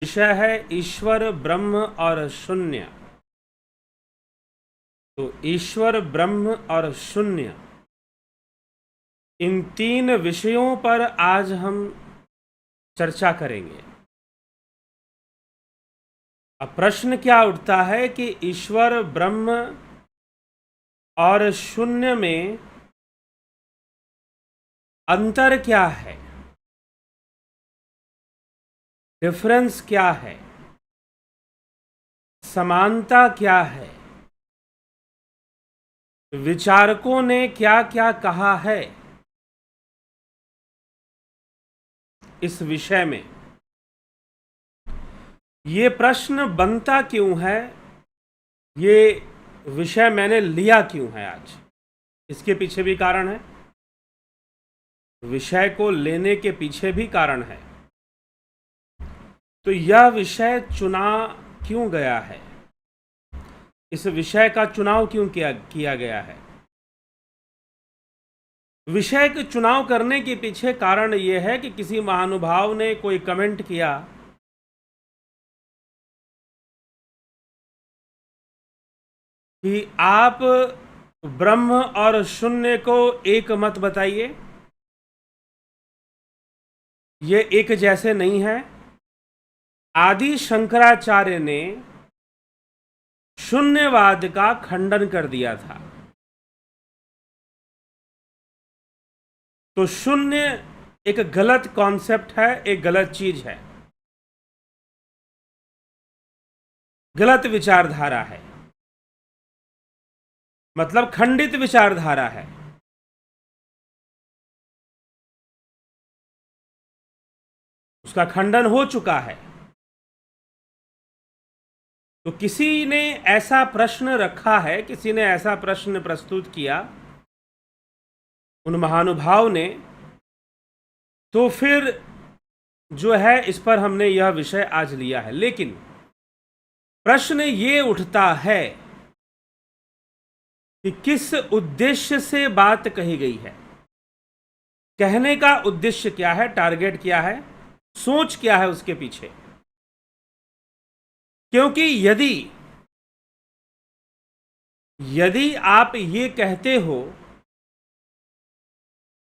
विषय है ईश्वर, ब्रह्म और शून्य। तो ईश्वर, ब्रह्म और शून्य, इन तीन विषयों पर आज हम चर्चा करेंगे। अब प्रश्न क्या उठता है कि ईश्वर, ब्रह्म और शून्य में अंतर क्या है, डिफरेंस क्या है, समानता क्या है, विचारकों ने क्या क्या कहा है इस विषय में। ये प्रश्न बनता क्यों है, ये विषय मैंने लिया क्यों है आज, इसके पीछे भी कारण है। विषय को लेने के पीछे भी कारण है। तो यह विषय चुना क्यों गया है, इस विषय का चुनाव क्यों किया गया है। विषय के चुनाव करने के पीछे कारण यह है कि किसी महानुभाव ने कोई कमेंट किया कि आप ब्रह्म और शून्य को एक मत बताइए, ये एक जैसे नहीं है। आदि शंकराचार्य ने शून्यवाद का खंडन कर दिया था। तो शून्य एक गलत कॉन्सेप्ट है, एक गलत चीज है, गलत विचारधारा है, मतलब खंडित विचारधारा है। उसका खंडन हो चुका है। तो किसी ने ऐसा प्रश्न रखा है, किसी ने ऐसा प्रश्न प्रस्तुत किया, उन महानुभाव ने, तो फिर जो है इस पर हमने यह विषय आज लिया है। लेकिन प्रश्न ये उठता है कि किस उद्देश्य से बात कही गई है, कहने का उद्देश्य क्या है, टारगेट क्या है, सोच क्या है उसके पीछे। क्योंकि यदि आप ये कहते हो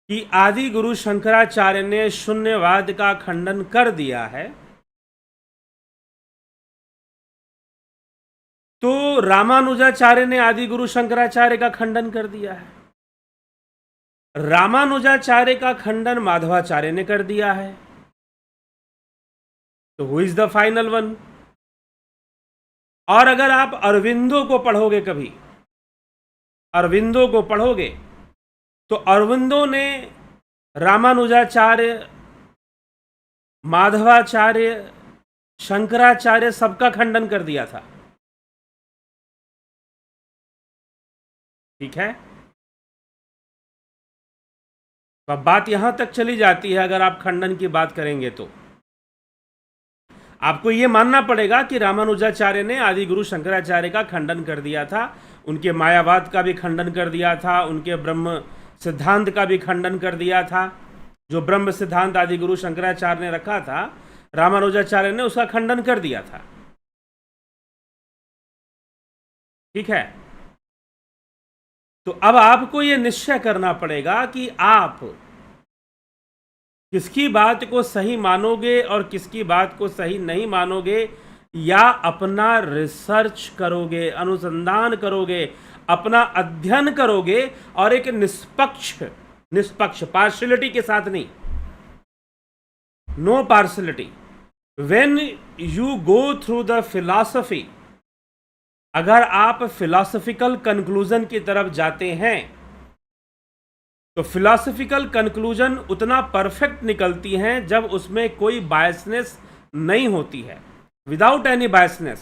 कि आदि गुरु शंकराचार्य ने शून्यवाद का खंडन कर दिया है, तो रामानुजाचार्य ने आदि गुरु शंकराचार्य का खंडन कर दिया है। रामानुजाचार्य का खंडन माधवाचार्य ने कर दिया है। तो who is the final one. और अगर आप अरविंदो को पढ़ोगे, कभी अरविंदो को पढ़ोगे, तो अरविंदो ने रामानुजाचार्य, माधवाचार्य, शंकराचार्य सबका खंडन कर दिया था। ठीक है। तो अब बात यहां तक चली जाती है, अगर आप खंडन की बात करेंगे तो आपको यह मानना पड़ेगा कि रामानुजाचार्य ने आदि गुरु शंकराचार्य का खंडन कर दिया था, उनके मायावाद का भी खंडन कर दिया था, उनके ब्रह्म सिद्धांत का भी खंडन कर दिया था। जो ब्रह्म सिद्धांत आदि गुरु शंकराचार्य ने रखा था, रामानुजाचार्य ने उसका खंडन कर दिया था। ठीक है। तो अब आपको यह निश्चय करना पड़ेगा कि आप किसकी बात को सही मानोगे और किसकी बात को सही नहीं मानोगे, या अपना रिसर्च करोगे, अनुसंधान करोगे, अपना अध्ययन करोगे और एक निष्पक्ष पार्शियलिटी के साथ नहीं, no partiality. When you go through the philosophy, अगर आप फिलॉसफिकल कंक्लूजन की तरफ जाते हैं, तो फिलॉसफिकल कंक्लूजन उतना परफेक्ट निकलती हैं जब उसमें कोई बायसनेस नहीं होती है, विदाउट एनी बायसनेस।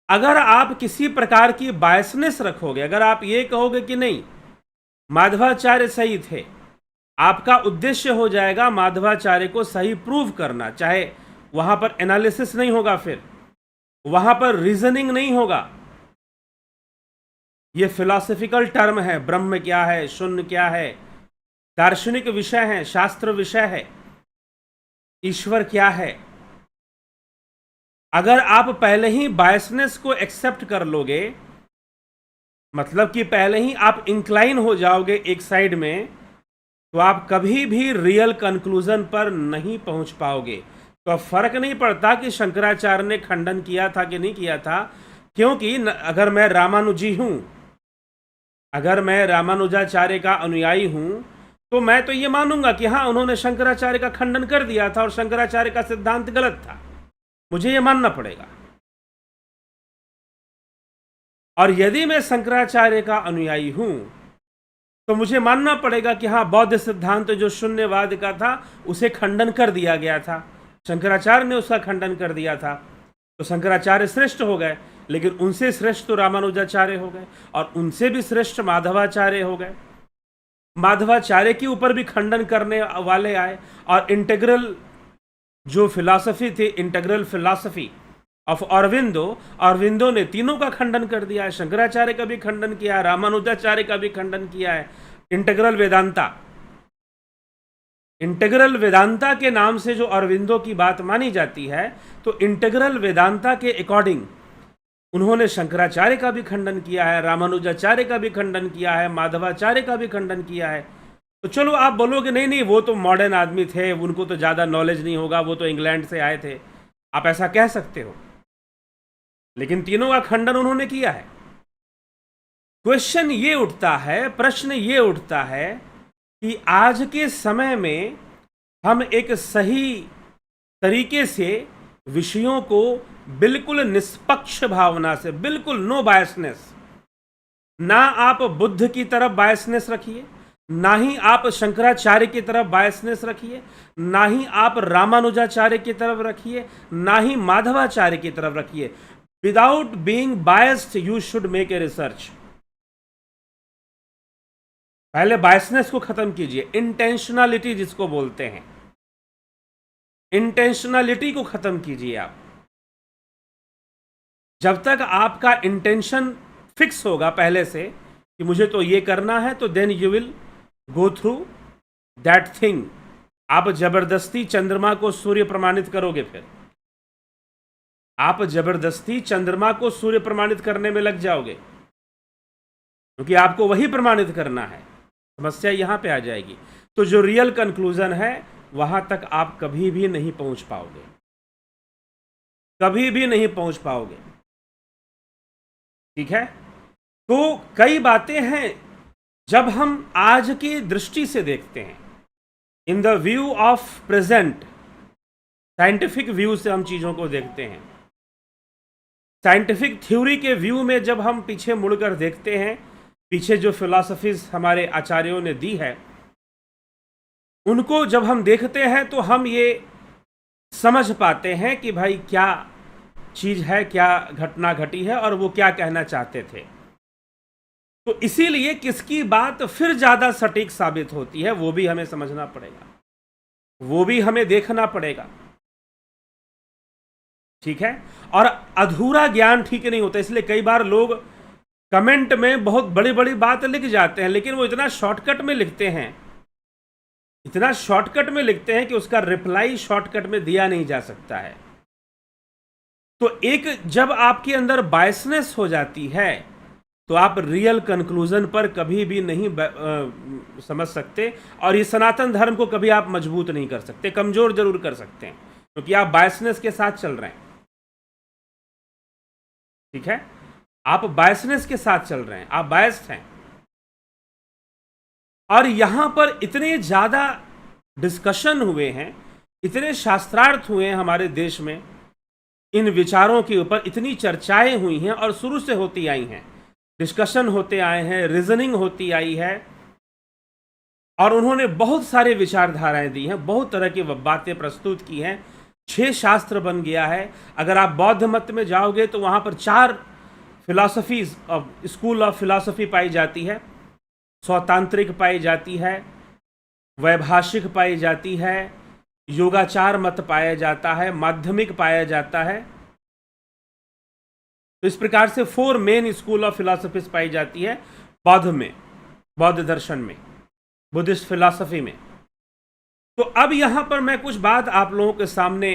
अगर आप किसी प्रकार की बायसनेस रखोगे, अगर आप ये कहोगे कि नहीं माधवाचार्य सही थे, आपका उद्देश्य हो जाएगा माधवाचार्य को सही प्रूव करना, चाहे वहां पर एनालिसिस नहीं होगा, फिर वहां पर रीजनिंग नहीं होगा। ये फिलॉसफिकल टर्म है, ब्रह्म क्या है, शून्य क्या है, दार्शनिक विषय है, शास्त्र विषय है, ईश्वर क्या है, अगर आप पहले ही बायसनेस को एक्सेप्ट कर लोगे, मतलब कि पहले ही आप इंक्लाइन हो जाओगे एक साइड में, तो आप कभी भी रियल कंक्लूजन पर नहीं पहुंच पाओगे। तो अब फर्क नहीं पड़ता कि शंकराचार्य ने खंडन किया था कि नहीं किया था, क्योंकि अगर मैं रामानुजी हूं, अगर मैं रामानुजाचार्य का अनुयायी हूं, तो मैं तो ये मानूंगा कि हाँ, उन्होंने शंकराचार्य का खंडन कर दिया था और शंकराचार्य का सिद्धांत गलत था, मुझे ये मानना पड़ेगा। और यदि मैं शंकराचार्य का अनुयायी हूं, तो मुझे मानना पड़ेगा कि हाँ, बौद्ध सिद्धांत जो शून्यवाद का था उसे खंडन कर दिया गया था, शंकराचार्य ने उसका खंडन कर दिया था, तो शंकराचार्य श्रेष्ठ हो गए। लेकिन उनसे श्रेष्ठ तो रामानुजाचार्य हो गए, और उनसे भी श्रेष्ठ माधवाचार्य हो गए। माधवाचार्य के ऊपर भी खंडन करने वाले आए, और इंटीग्रल जो फिलॉसफी थी, इंटीग्रल फिलॉसफी ऑफ अरविंदो ने तीनों का खंडन कर दिया है। शंकराचार्य का भी खंडन किया है, रामानुजाचार्य का भी खंडन किया है। इंटीग्रल वेदांता के नाम से जो अरविंदो की बात मानी जाती है, तो इंटीग्रल वेदांता के अकॉर्डिंग उन्होंने शंकराचार्य का भी खंडन किया है, रामानुजाचार्य का भी खंडन किया है, माधवाचार्य का भी खंडन किया है। तो चलो आप बोलोगे नहीं नहीं, वो तो मॉडर्न आदमी थे, उनको तो ज़्यादा नॉलेज नहीं होगा, वो तो इंग्लैंड से आए थे, आप ऐसा कह सकते हो, लेकिन तीनों का खंडन उन्होंने किया है। क्वेश्चन ये उठता है, प्रश्न ये उठता है कि आज के समय में हम एक सही तरीके से विषयों को बिल्कुल निष्पक्ष भावना से, बिल्कुल नो बायसनेस, ना आप बुद्ध की तरफ बायसनेस रखिए, ना ही आप शंकराचार्य की तरफ बायसनेस रखिए, ना ही आप रामानुजाचार्य की तरफ रखिए, ना ही माधवाचार्य की तरफ रखिए। Without being biased you should make a research. पहले बायसनेस को खत्म कीजिए, इंटेंशनलिटी जिसको बोलते हैं, इंटेंशनलिटी को खत्म कीजिए आप। जब तक आपका इंटेंशन फिक्स होगा पहले से कि मुझे तो ये करना है, तो then you will go through that thing. आप जबरदस्ती चंद्रमा को सूर्य प्रमाणित करोगे, फिर आप जबरदस्ती चंद्रमा को सूर्य प्रमाणित करने में लग जाओगे, क्योंकि आपको वही प्रमाणित करना है। समस्या यहां पे आ जाएगी। तो जो रियल कंक्लूजन है, वहां तक आप कभी भी नहीं पहुंच पाओगे, कभी भी नहीं पहुंच पाओगे। ठीक है? तो कई बातें हैं जब हम आज की दृष्टि से देखते हैं, in the view of present, scientific view से हम चीजों को देखते हैं, साइंटिफिक थ्योरी के व्यू में जब हम पीछे मुड़कर देखते हैं, पीछे जो फिलॉसफीज हमारे आचार्यों ने दी है, उनको जब हम देखते हैं तो हम ये समझ पाते हैं कि भाई क्या चीज है, क्या घटना घटी है और वो क्या कहना चाहते थे। तो इसीलिए किसकी बात फिर ज्यादा सटीक साबित होती है, वो भी हमें समझना पड़ेगा, वो भी हमें देखना पड़ेगा। ठीक है? और अधूरा ज्ञान ठीक नहीं होता, इसलिए कई बार लोग कमेंट में बहुत बड़ी बड़ी बात लिख जाते हैं, लेकिन वो इतना शॉर्टकट में लिखते हैं, इतना शॉर्टकट में लिखते हैं कि उसका रिप्लाई शॉर्टकट में दिया नहीं जा सकता है। तो एक जब आपके अंदर बायसनेस हो जाती है, तो आप रियल कंक्लूजन पर कभी भी नहीं समझ सकते, और ये सनातन धर्म को कभी आप मजबूत नहीं कर सकते, कमजोर जरूर कर सकते हैं, क्योंकि आप बायसनेस के साथ चल रहे हैं। ठीक है? आप बायसनेस के साथ चल रहे हैं, आप बायस्ड हैं। और यहां पर इतने ज्यादा डिस्कशन हुए हैं, इतने शास्त्रार्थ हुए हैं हमारे देश में, इन विचारों के ऊपर इतनी चर्चाएं हुई हैं और शुरू से होती आई हैं, डिस्कशन होते आए हैं, रीजनिंग होती आई है, और उन्होंने बहुत सारे विचारधाराएं दी हैं, बहुत तरह की बातें प्रस्तुत की हैं। 6 शास्त्र बन गया है। अगर आप बौद्ध मत में जाओगे तो वहां पर 4 philosophies of school of philosophy पाई जाती है। स्वतांत्रिक पाई जाती है, वैभाषिक पाई जाती है, योगाचार मत पाया जाता है, माध्यमिक पाया जाता है। तो इस प्रकार से 4 मेन स्कूल ऑफ फिलॉसफीज पाई जाती है बौद्ध में, बौद्ध दर्शन में, बुद्धिस्ट फिलॉसफी में। तो अब यहां पर मैं कुछ बात आप लोगों के सामने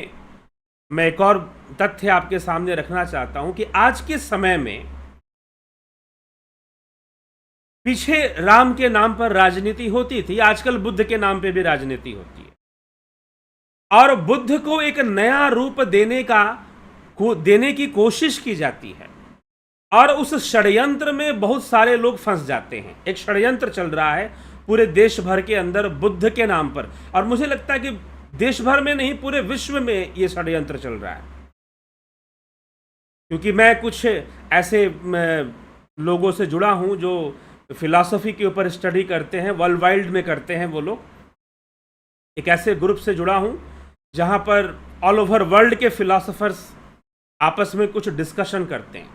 मैं एक और तथ्य आपके सामने रखना चाहता हूं कि आज के समय में पीछे राम के नाम पर राजनीति होती थी, आजकल बुद्ध के नाम पे भी राजनीति होती है और बुद्ध को एक नया रूप देने की कोशिश की जाती है और उस षड्यंत्र में बहुत सारे लोग फंस जाते हैं। एक षड्यंत्र चल रहा है पूरे देश भर के अंदर बुद्ध के नाम पर, और मुझे लगता है कि देश भर में नहीं, पूरे विश्व में यह षड्यंत्र चल रहा है। क्योंकि मैं कुछ ऐसे लोगों से जुड़ा हूं जो फिलॉसफी के ऊपर स्टडी करते हैं, वर्ल्ड वाइड में करते हैं वो लोग। एक ऐसे ग्रुप से जुड़ा हूं जहां पर ऑल ओवर वर्ल्ड के फिलॉसफर्स आपस में कुछ डिस्कशन करते हैं,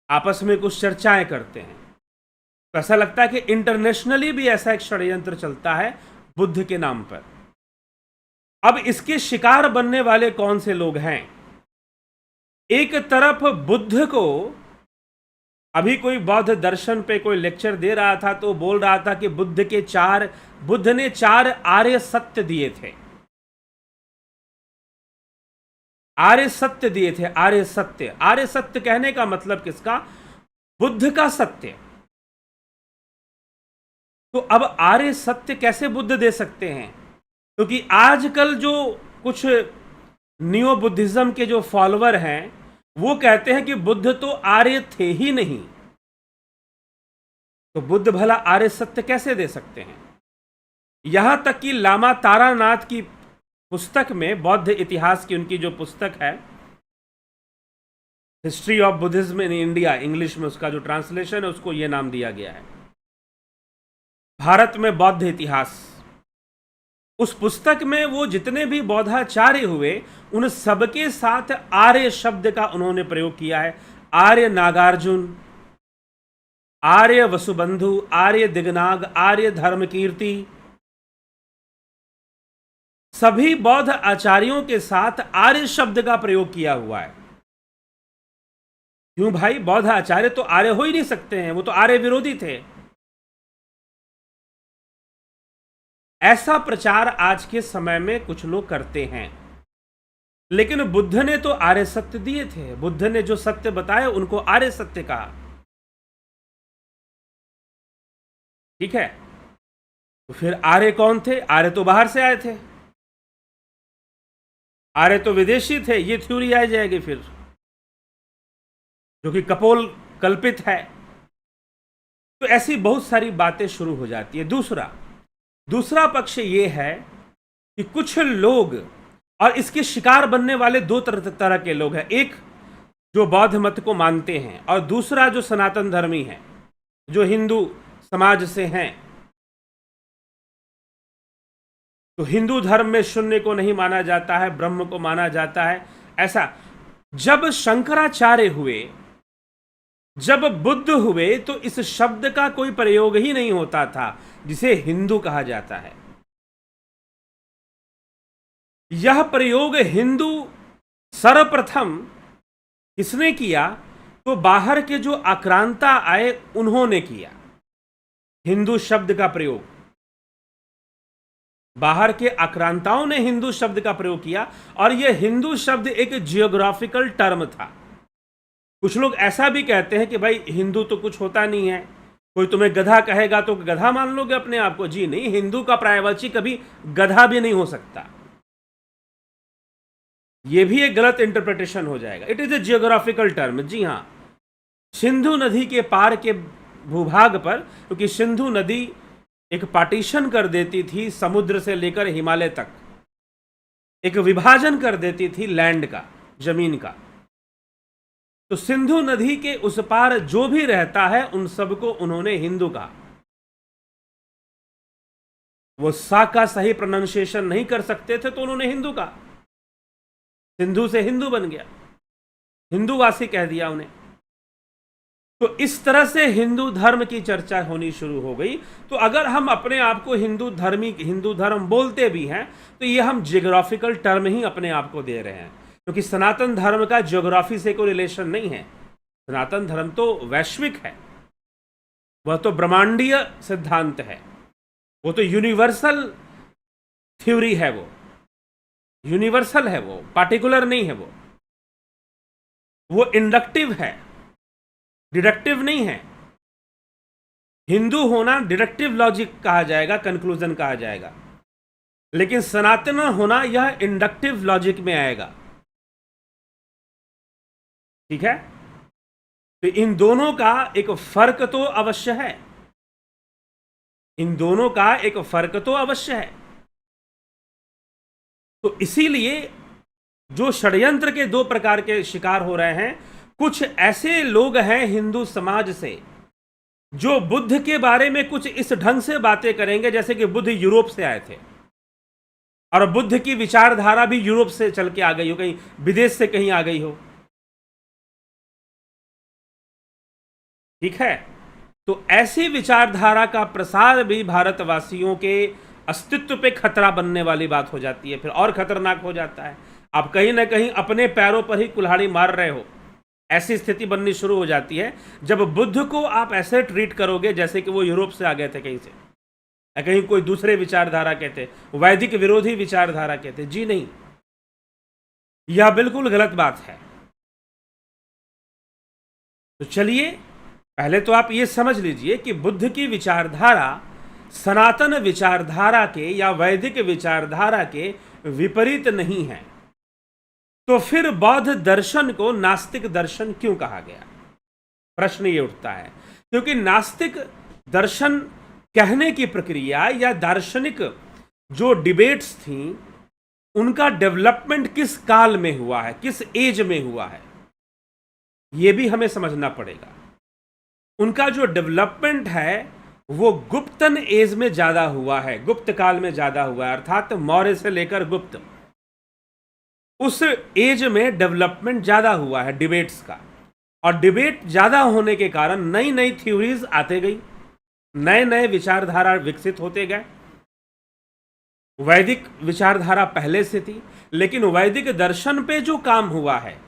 आपस में कुछ चर्चाएं करते हैं। तो ऐसा लगता है कि इंटरनेशनली भी ऐसा एक षड्यंत्र चलता है बुद्ध के नाम पर। अब इसके शिकार बनने वाले कौन से लोग हैं? एक तरफ बुद्ध को, अभी कोई बौद्ध दर्शन पे कोई लेक्चर दे रहा था तो बोल रहा था कि बुद्ध ने 4 आर्य सत्य दिए थे। आर्य सत्य दिए थे, आर्य सत्य। आर्य सत्य कहने का मतलब किसका? बुद्ध का सत्य। तो अब आर्य सत्य कैसे बुद्ध दे सकते हैं? क्योंकि आजकल जो कुछ नियो बुद्धिज्म के जो फॉलोअर हैं वो कहते हैं कि बुद्ध तो आर्य थे ही नहीं, तो बुद्ध भला आर्य सत्य कैसे दे सकते हैं? यहां तक कि लामा तारानाथ की पुस्तक में, बौद्ध इतिहास की उनकी जो पुस्तक है history of Buddhism in India, English में उसका जो ट्रांसलेशन है उसको यह नाम दिया गया है, भारत में बौद्ध इतिहास। उस पुस्तक में वो जितने भी बौद्धाचार्य हुए उन सबके साथ आर्य शब्द का उन्होंने प्रयोग किया है। आर्य नागार्जुन, आर्य वसुबंधु, आर्य दिगनाग, आर्य धर्मकीर्ति, सभी बौद्ध आचार्यों के साथ आर्य शब्द का प्रयोग किया हुआ है। क्यों भाई? बौद्ध आचार्य तो आर्य हो ही नहीं सकते हैं, वो तो आर्य विरोधी थे। ऐसा प्रचार आज के समय में कुछ लोग करते हैं, लेकिन बुद्ध ने तो आर्य सत्य दिए थे। बुद्ध ने जो सत्य बताए उनको आर्य सत्य कहा। ठीक है, तो फिर आर्य कौन थे? आर्य तो बाहर से आए थे, आर्य तो विदेशी थे। ये थ्योरी आ जाएगी फिर, जो कि कपोल कल्पित है। तो ऐसी बहुत सारी बातें शुरू हो जाती है। दूसरा पक्ष ये है कि कुछ लोग, और इसके शिकार बनने वाले 2 तरह के लोग हैं। एक जो बौद्ध मत को मानते हैं और दूसरा जो सनातन धर्मी हैं, जो हिंदू समाज से हैं। तो हिंदू धर्म में शून्य को नहीं माना जाता है, ब्रह्म को माना जाता है। ऐसा जब शंकराचार्य हुए, जब बुद्ध हुए, तो इस शब्द का कोई प्रयोग ही नहीं होता था जिसे हिंदू कहा जाता है। यह प्रयोग हिंदू सर्वप्रथम किसने किया? तो बाहर के जो आक्रांता आए उन्होंने किया हिंदू शब्द का प्रयोग। बाहर के आक्रांताओं ने हिंदू शब्द का प्रयोग किया, और यह हिंदू शब्द एक जियोग्राफिकल टर्म था। कुछ लोग ऐसा भी कहते हैं कि भाई हिंदू तो कुछ होता नहीं है, कोई तुम्हें गधा कहेगा तो गधा मान लोगे अपने आप को। जी नहीं, हिंदू का पर्यायवाची कभी गधा भी नहीं हो सकता। यह भी एक गलत इंटरप्रिटेशन हो जाएगा। It is a geographical term. जी हां, सिंधु नदी के पार के भूभाग पर, क्योंकि सिंधु नदी एक पार्टीशन कर देती थी समुद्र से लेकर हिमालय तक, एक विभाजन कर देती थी लैंड का, जमीन का। तो सिंधु नदी के उस पार जो भी रहता है उन सबको उन्होंने हिंदू कहा। वो सा का सही प्रोनाउंसिएशन नहीं कर सकते थे तो उन्होंने हिंदू कहा। सिंधु से हिंदू बन गया, हिंदूवासी कह दिया उन्हें। तो इस तरह से हिंदू धर्म की चर्चा होनी शुरू हो गई। तो अगर हम अपने आप को हिंदू धर्म बोलते भी हैं तो ये हम जियोग्राफिकल टर्म ही अपने आप को दे रहे हैं, क्योंकि सनातन धर्म का ज्योग्राफी से कोई रिलेशन नहीं है। सनातन धर्म तो वैश्विक है, वह तो ब्रह्मांडीय सिद्धांत है, वो तो यूनिवर्सल थ्योरी है वो। यूनिवर्सल है, वो पार्टिकुलर नहीं है, वो इंडक्टिव है, डिडक्टिव नहीं है। हिंदू होना डिडक्टिव लॉजिक कहा जाएगा, कंक्लूजन कहा जाएगा, लेकिन सनातन होना यह इंडक्टिव लॉजिक में आएगा। ठीक है, तो इन दोनों का एक फर्क तो अवश्य है, इन दोनों का एक फर्क तो अवश्य है। तो इसीलिए जो षड्यंत्र के दो प्रकार के शिकार हो रहे हैं, कुछ ऐसे लोग हैं हिंदू समाज से जो बुद्ध के बारे में कुछ इस ढंग से बातें करेंगे जैसे कि बुद्ध यूरोप से आए थे और बुद्ध की विचारधारा भी यूरोप से चल के आ गई हो, कहीं विदेश से कहीं आ गई हो। ठीक है, तो ऐसी विचारधारा का प्रसार भी भारतवासियों के अस्तित्व पे खतरा बनने वाली बात हो जाती है, फिर और खतरनाक हो जाता है। आप कहीं ना कहीं अपने पैरों पर ही कुल्हाड़ी मार रहे हो, ऐसी स्थिति बननी शुरू हो जाती है जब बुद्ध को आप ऐसे ट्रीट करोगे जैसे कि वो यूरोप से आ गए थे कहीं से, या कहीं कोई दूसरे विचारधारा के थे, वैदिक विरोधी विचारधारा के थे। जी नहीं, यह बिल्कुल गलत बात है। तो चलिए पहले तो आप ये समझ लीजिए कि बुद्ध की विचारधारा सनातन विचारधारा के या वैदिक विचारधारा के विपरीत नहीं है। तो फिर बौद्ध दर्शन को नास्तिक दर्शन क्यों कहा गया? प्रश्न ये उठता है, क्योंकि नास्तिक दर्शन कहने की प्रक्रिया या दार्शनिक जो डिबेट्स थी उनका डेवलपमेंट किस काल में हुआ है, किस एज में हुआ है, यह भी हमें समझना पड़ेगा। उनका जो डेवलपमेंट है वो गुप्तन एज में ज्यादा हुआ है, गुप्त काल में ज्यादा हुआ है, अर्थात मौर्य से लेकर गुप्त, उस एज में डेवलपमेंट ज्यादा हुआ है डिबेट्स का। और डिबेट ज्यादा होने के कारण नई नई थ्योरीज आते गई, नए नए विचारधारा विकसित होते गए। वैदिक विचारधारा पहले से थी, लेकिन वैदिक दर्शन पे जो काम हुआ है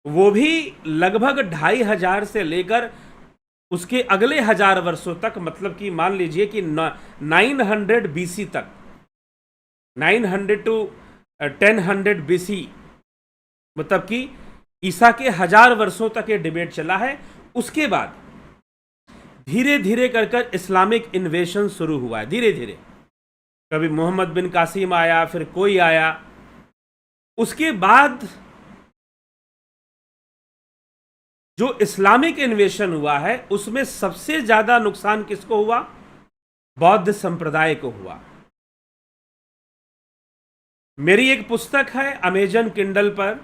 वो भी लगभग 2500 से लेकर उसके अगले 1000 वर्षों तक, मतलब कि मान लीजिए कि 900 बीसी तक, 900 टू 1000 बीसी, मतलब कि ईसा के 1000 वर्षों तक ये डिबेट चला है। उसके बाद धीरे धीरे कर इस्लामिक इन्वेशन शुरू हुआ है, धीरे धीरे। कभी मोहम्मद बिन कासिम आया, फिर कोई आया। उसके बाद जो इस्लामिक इन्वेशन हुआ है उसमें सबसे ज्यादा नुकसान किसको हुआ? बौद्ध संप्रदाय को हुआ। मेरी एक पुस्तक है अमेजन किंडल पर,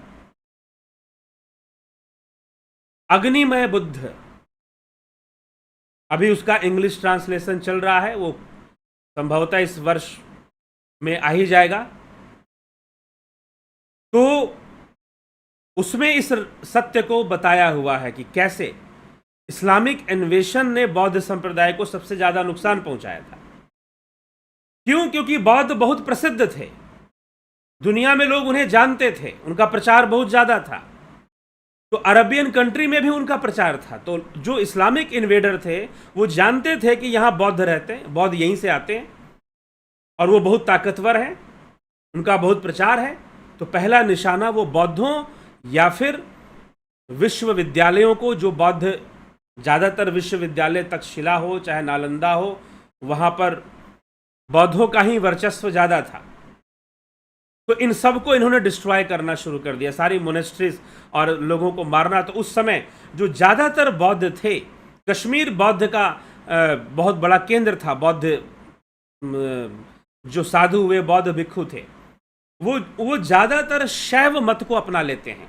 अग्निमय बुद्ध, अभी उसका इंग्लिश ट्रांसलेशन चल रहा है, वो संभवतः इस वर्ष में आ ही जाएगा। तो उसमें इस सत्य को बताया हुआ है कि कैसे इस्लामिक इन्वेशन ने बौद्ध संप्रदाय को सबसे ज्यादा नुकसान पहुंचाया था। क्यों? क्योंकि बौद्ध बहुत प्रसिद्ध थे, दुनिया में लोग उन्हें जानते थे, उनका प्रचार बहुत ज्यादा था। तो अरबियन कंट्री में भी उनका प्रचार था। तो जो इस्लामिक इन्वेडर थे वो जानते थे कि यहां बौद्ध रहते हैं, बौद्ध यहीं से आते हैं और वो बहुत ताकतवर हैं, उनका बहुत प्रचार है। तो पहला निशाना वो बौद्धों या फिर विश्वविद्यालयों को, जो बौद्ध ज़्यादातर विश्वविद्यालय तक्षशिला हो चाहे नालंदा हो, वहाँ पर बौद्धों का ही वर्चस्व ज़्यादा था। तो इन सब को इन्होंने डिस्ट्रॉय करना शुरू कर दिया, सारी मोनेस्ट्रीज, और लोगों को मारना। तो उस समय जो ज़्यादातर बौद्ध थे, कश्मीर बौद्ध का बहुत बड़ा केंद्र था। बौद्ध जो साधु हुए, बौद्ध भिक्षु थे, वो ज़्यादातर शैव मत को अपना लेते हैं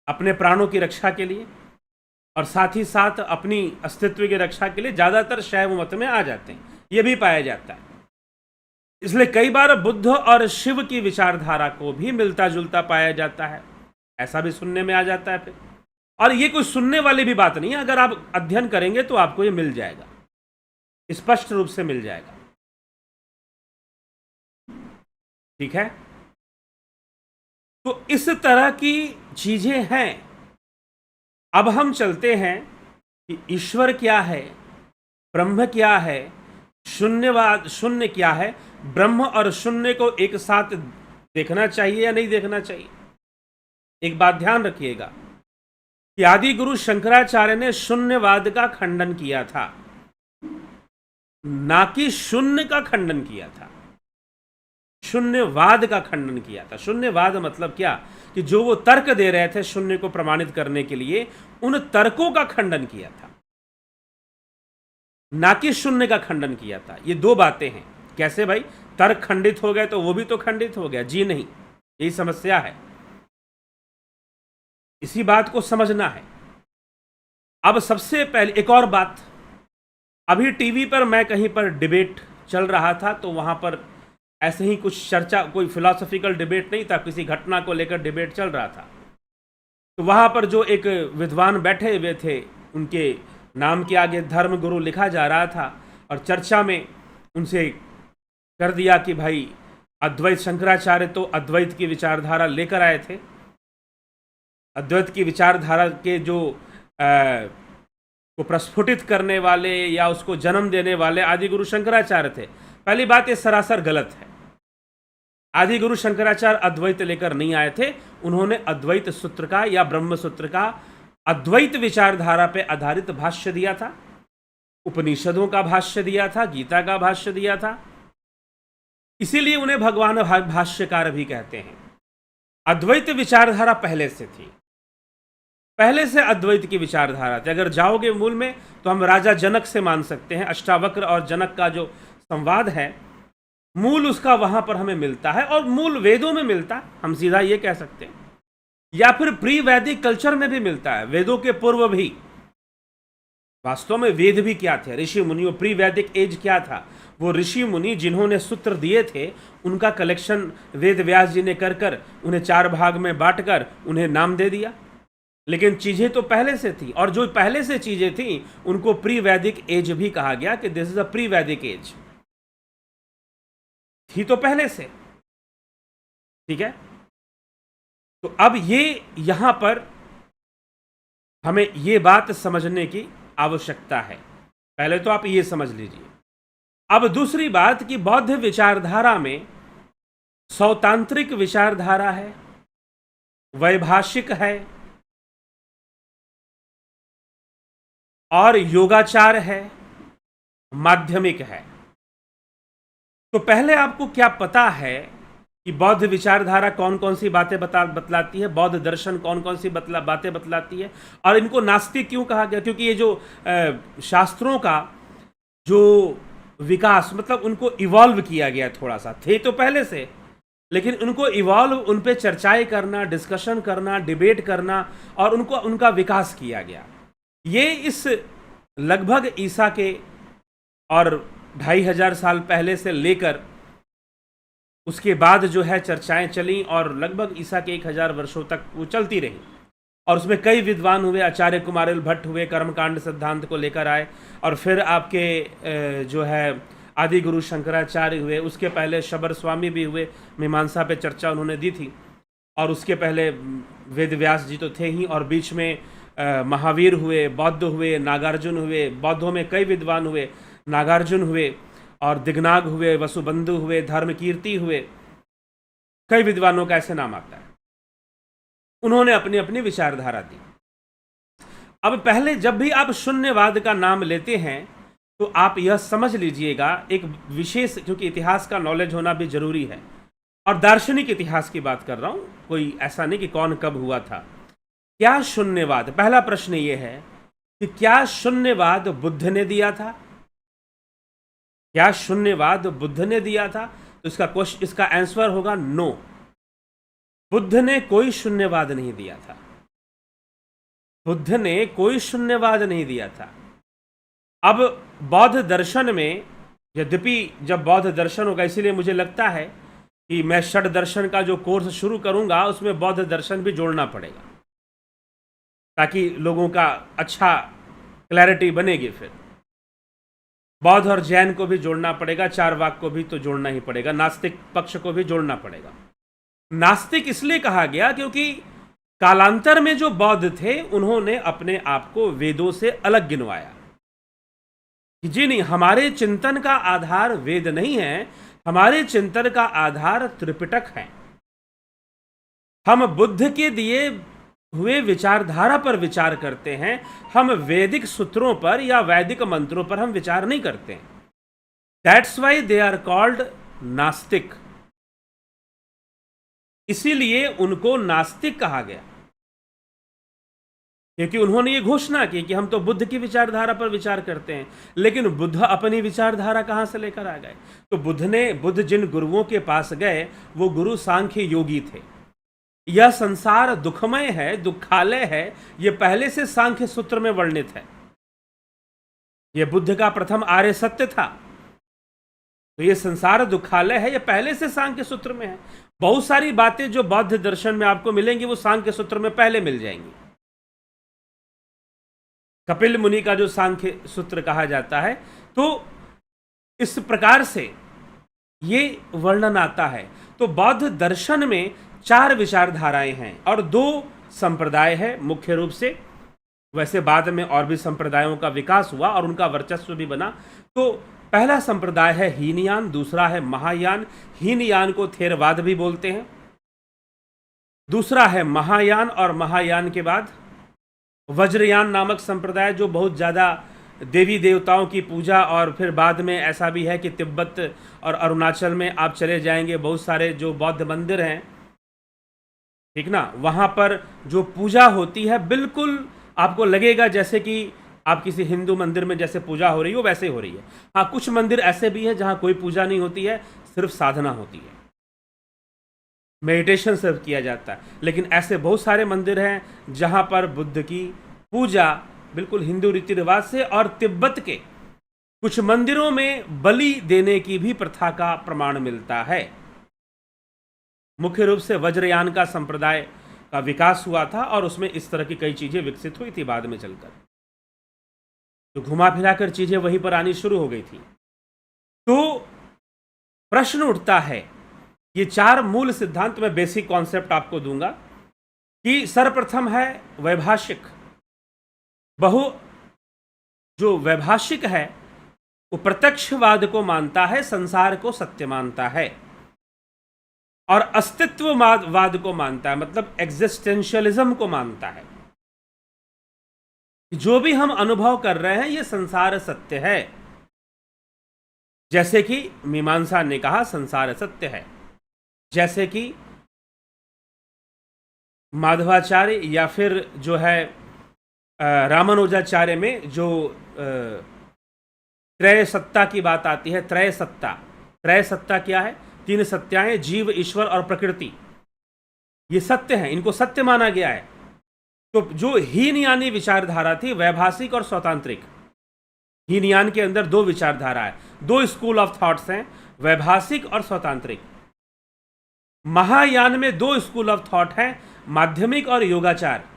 अपने प्राणों की रक्षा के लिए, और साथ ही साथ अपनी अस्तित्व की रक्षा के लिए ज़्यादातर शैव मत में आ जाते हैं, ये भी पाया जाता है। इसलिए कई बार बुद्ध और शिव की विचारधारा को भी मिलता जुलता पाया जाता है, ऐसा भी सुनने में आ जाता है फिर। और ये कोई सुनने वाली भी बात नहीं है, अगर आप अध्ययन करेंगे तो आपको ये मिल जाएगा, स्पष्ट रूप से मिल जाएगा। ठीक है, तो इस तरह की चीजें हैं। अब हम चलते हैं कि ईश्वर क्या है, ब्रह्म क्या है, शून्यवाद, शून्य क्या है। ब्रह्म और शून्य को एक साथ देखना चाहिए या नहीं देखना चाहिए? एक बात ध्यान रखिएगा कि आदि गुरु शंकराचार्य ने शून्यवाद का खंडन किया था, ना कि शून्य का खंडन किया था। शून्यवाद का खंडन किया था। शून्यवाद मतलब क्या? कि जो वो तर्क दे रहे थे शून्य को प्रमाणित करने के लिए, उन तर्कों का खंडन किया था, ना कि शून्य का खंडन किया था। ये दो बातें हैं। कैसे भाई? तर्क खंडित हो गए तो वो भी तो खंडित हो गया? जी नहीं, यही समस्या है। इसी बात को समझना है। अब सबसे पहले एक और बात, अभी टीवी पर मैं कहीं पर डिबेट चल रहा था, तो वहां पर ऐसे ही कुछ चर्चा, कोई फिलोसॉफिकल डिबेट नहीं था, किसी घटना को लेकर डिबेट चल रहा था। तो वहां पर जो एक विद्वान बैठे हुए थे, उनके नाम के आगे धर्म गुरु लिखा जा रहा था, और चर्चा में उनसे कर दिया कि भाई अद्वैत, शंकराचार्य तो अद्वैत की विचारधारा लेकर आए थे। अद्वैत की विचारधारा के जो को प्रस्फुटित करने वाले या उसको जन्म देने वाले आदि गुरु शंकराचार्य थे। पहली बात, ये सरासर गलत है। आदि गुरु शंकराचार्य अद्वैत लेकर नहीं आए थे। उन्होंने अद्वैत सूत्र का या ब्रह्म सूत्र का अद्वैत विचारधारा पे आधारित भाष्य दिया था, उपनिषदों का भाष्य दिया था, गीता का भाष्य दिया था। इसीलिए उन्हें भगवान भाष्यकार भी कहते हैं। अद्वैत विचारधारा पहले से थी, पहले से अद्वैत की विचारधारा थी। अगर जाओगे मूल में तो हम राजा जनक से मान सकते हैं। अष्टावक्र और जनक का जो संवाद है, मूल उसका वहां पर हमें मिलता है, और मूल वेदों में मिलता है, हम सीधा ये कह सकते हैं, या फिर प्री वैदिक कल्चर में भी मिलता है, वेदों के पूर्व भी। वास्तव में वेद भी क्या थे? ऋषि मुनियों, प्री वैदिक एज क्या था? वो ऋषि मुनि जिन्होंने सूत्र दिए थे, उनका कलेक्शन वेद व्यास जी ने कर कर उन्हें 4 भाग में बांटकर उन्हें नाम दे दिया। लेकिन चीजें तो पहले से थी, और जो पहले से चीजें थी उनको प्री वैदिक एज भी कहा गया कि दिस इज अ प्री वैदिक एज, थी तो पहले से। ठीक है, तो अब ये यहां पर हमें ये बात समझने की आवश्यकता है। पहले तो आप ये समझ लीजिए। अब दूसरी बात कि बौद्ध विचारधारा में सौतांत्रिक विचारधारा है, वैभाषिक है, और योगाचार है, माध्यमिक है। तो पहले आपको क्या पता है कि बौद्ध विचारधारा कौन कौन सी बातें बतलाती है, बौद्ध दर्शन कौन कौन सी बातें बतलाती है, और इनको नास्तिक क्यों कहा गया? क्योंकि ये जो शास्त्रों का जो विकास, मतलब उनको इवॉल्व किया गया थोड़ा सा, थे तो पहले से, लेकिन उनको इवॉल्व, उन पे चर्चाएं करना, डिस्कशन करना, डिबेट करना, और उनको उनका विकास किया गया। ये इस लगभग ईसा के और 2500 साल पहले से लेकर उसके बाद जो है चर्चाएं चली, और लगभग ईसा के 1000 वर्षों तक वो चलती रही। और उसमें कई विद्वान हुए, आचार्य कुमारिल भट्ट हुए, कर्मकांड सिद्धांत को लेकर आए, और फिर आपके जो है आदि गुरु शंकराचार्य हुए। उसके पहले शबर स्वामी भी हुए, मीमांसा पे चर्चा उन्होंने दी थी। और उसके पहले वेद व्यास जी तो थे ही, और बीच में महावीर हुए, बौद्ध हुए, नागार्जुन हुए। बौद्धों में कई विद्वान हुए, नागार्जुन हुए, और दिग्नाग हुए, वसुबंधु हुए, धर्मकीर्ति हुए। कई विद्वानों का ऐसे नाम आता है। उन्होंने अपनी अपनी विचारधारा दी। अब पहले जब भी आप शून्यवाद का नाम लेते हैं तो आप यह समझ लीजिएगा, एक विशेष, क्योंकि इतिहास का नॉलेज होना भी जरूरी है, और दार्शनिक इतिहास की बात कर रहा हूं, कोई ऐसा नहीं कि कौन कब हुआ था। क्या शून्यवाद, पहला प्रश्न यह है कि क्या शून्यवाद बुद्ध ने दिया था? क्या शून्यवाद बुद्ध ने दिया था? तो इसका आंसर होगा नो। बुद्ध ने कोई शून्यवाद नहीं दिया था। बुद्ध ने कोई शून्यवाद नहीं दिया था। अब बौद्ध दर्शन में, यद्यपि जब बौद्ध दर्शन होगा, इसीलिए मुझे लगता है कि मैं षड दर्शन का जो कोर्स शुरू करूंगा उसमें बौद्ध दर्शन भी जोड़ना पड़ेगा, ताकि लोगों का अच्छा क्लैरिटी बनेगी। फिर बौद्ध और जैन को भी जोड़ना पड़ेगा, चारवाक को भी तो जोड़ना ही पड़ेगा, नास्तिक पक्ष को भी जोड़ना पड़ेगा। नास्तिक इसलिए कहा गया क्योंकि कालांतर में जो बौद्ध थे उन्होंने अपने आप को वेदों से अलग गिनवाया कि जी नहीं, हमारे चिंतन का आधार वेद नहीं है, हमारे चिंतन का आधार त्रिपिटक है। हम बुद्ध के दिए हुए विचारधारा पर विचार करते हैं, हम वैदिक सूत्रों पर या वैदिक मंत्रों पर हम विचार नहीं करते हैं। That's why they are called नास्तिक। इसीलिए उनको नास्तिक कहा गया, क्योंकि उन्होंने ये घोषणा की कि हम तो बुद्ध की विचारधारा पर विचार करते हैं। लेकिन बुद्ध अपनी विचारधारा कहां से लेकर आ गए? तो बुद्ध जिन गुरुओं के पास गए वो गुरु सांख्य योगी थे। यह संसार दुखमय है, दुखालय है, यह पहले से सांख्य सूत्र में वर्णित है। यह बुद्ध का प्रथम आर्य सत्य था। तो यह संसार दुखालय है, यह पहले से सांख्य सूत्र में है। बहुत सारी बातें जो बौद्ध दर्शन में आपको मिलेंगी वो सांख्य सूत्र में पहले मिल जाएंगी। कपिल मुनि का जो सांख्य सूत्र कहा जाता है, तो इस प्रकार से ये वर्णन आता है। तो बौद्ध दर्शन में 4 विचारधाराएं हैं और 2 संप्रदाय है मुख्य रूप से। वैसे बाद में और भी संप्रदायों का विकास हुआ और उनका वर्चस्व भी बना। तो पहला संप्रदाय है हीनयान, दूसरा है महायान। हीनयान को थेरवाद भी बोलते हैं। दूसरा है महायान, और महायान के बाद वज्रयान नामक संप्रदाय, जो बहुत ज़्यादा देवी देवताओं की पूजा, और फिर बाद में ऐसा भी है कि तिब्बत और अरुणाचल में आप चले जाएंगे, बहुत सारे जो बौद्ध मंदिर हैं, ठीक ना, वहाँ पर जो पूजा होती है बिल्कुल आपको लगेगा जैसे कि आप किसी हिंदू मंदिर में जैसे पूजा हो रही हो वैसे हो रही है। हाँ, कुछ मंदिर ऐसे भी हैं जहाँ कोई पूजा नहीं होती है, सिर्फ साधना होती है, मेडिटेशन सिर्फ किया जाता है। लेकिन ऐसे बहुत सारे मंदिर हैं जहाँ पर बुद्ध की पूजा बिल्कुल हिंदू रीति रिवाज से, और तिब्बत के कुछ मंदिरों में बलि देने की भी प्रथा का प्रमाण मिलता है। मुख्य रूप से वज्रयान का संप्रदाय का विकास हुआ था और उसमें इस तरह की कई चीजें विकसित हुई थी बाद में चलकर, तो घुमा फिरा कर चीजें वहीं पर आनी शुरू हो गई थी। तो प्रश्न उठता है, ये 4 मूल सिद्धांत, मैं बेसिक कॉन्सेप्ट आपको दूंगा कि सर्वप्रथम है वैभाषिक। जो वैभाषिक है वो प्रत्यक्षवाद को मानता है, संसार को सत्य मानता है, और अस्तित्ववाद को मानता है, मतलब एग्जिस्टेंशियलिज्म को मानता है। जो भी हम अनुभव कर रहे हैं ये संसार सत्य है। जैसे कि मीमांसा ने कहा संसार सत्य है, जैसे कि माधवाचार्य या फिर जो है रामानुजाचार्य में जो त्रय सत्ता की बात आती है। त्रय सत्ता क्या है? 3 सत्याएं, जीव, ईश्वर और प्रकृति, ये सत्य हैं, इनको सत्य माना गया है। तो जो हीनयानी विचारधारा थी, वैभाषिक और स्वतांत्रिक, हीनयान के अंदर 2 विचारधारा है, 2 स्कूल ऑफ थॉट्स हैं, वैभाषिक और स्वतांत्रिक। महायान में 2 स्कूल ऑफ थॉट हैं, माध्यमिक और योगाचार।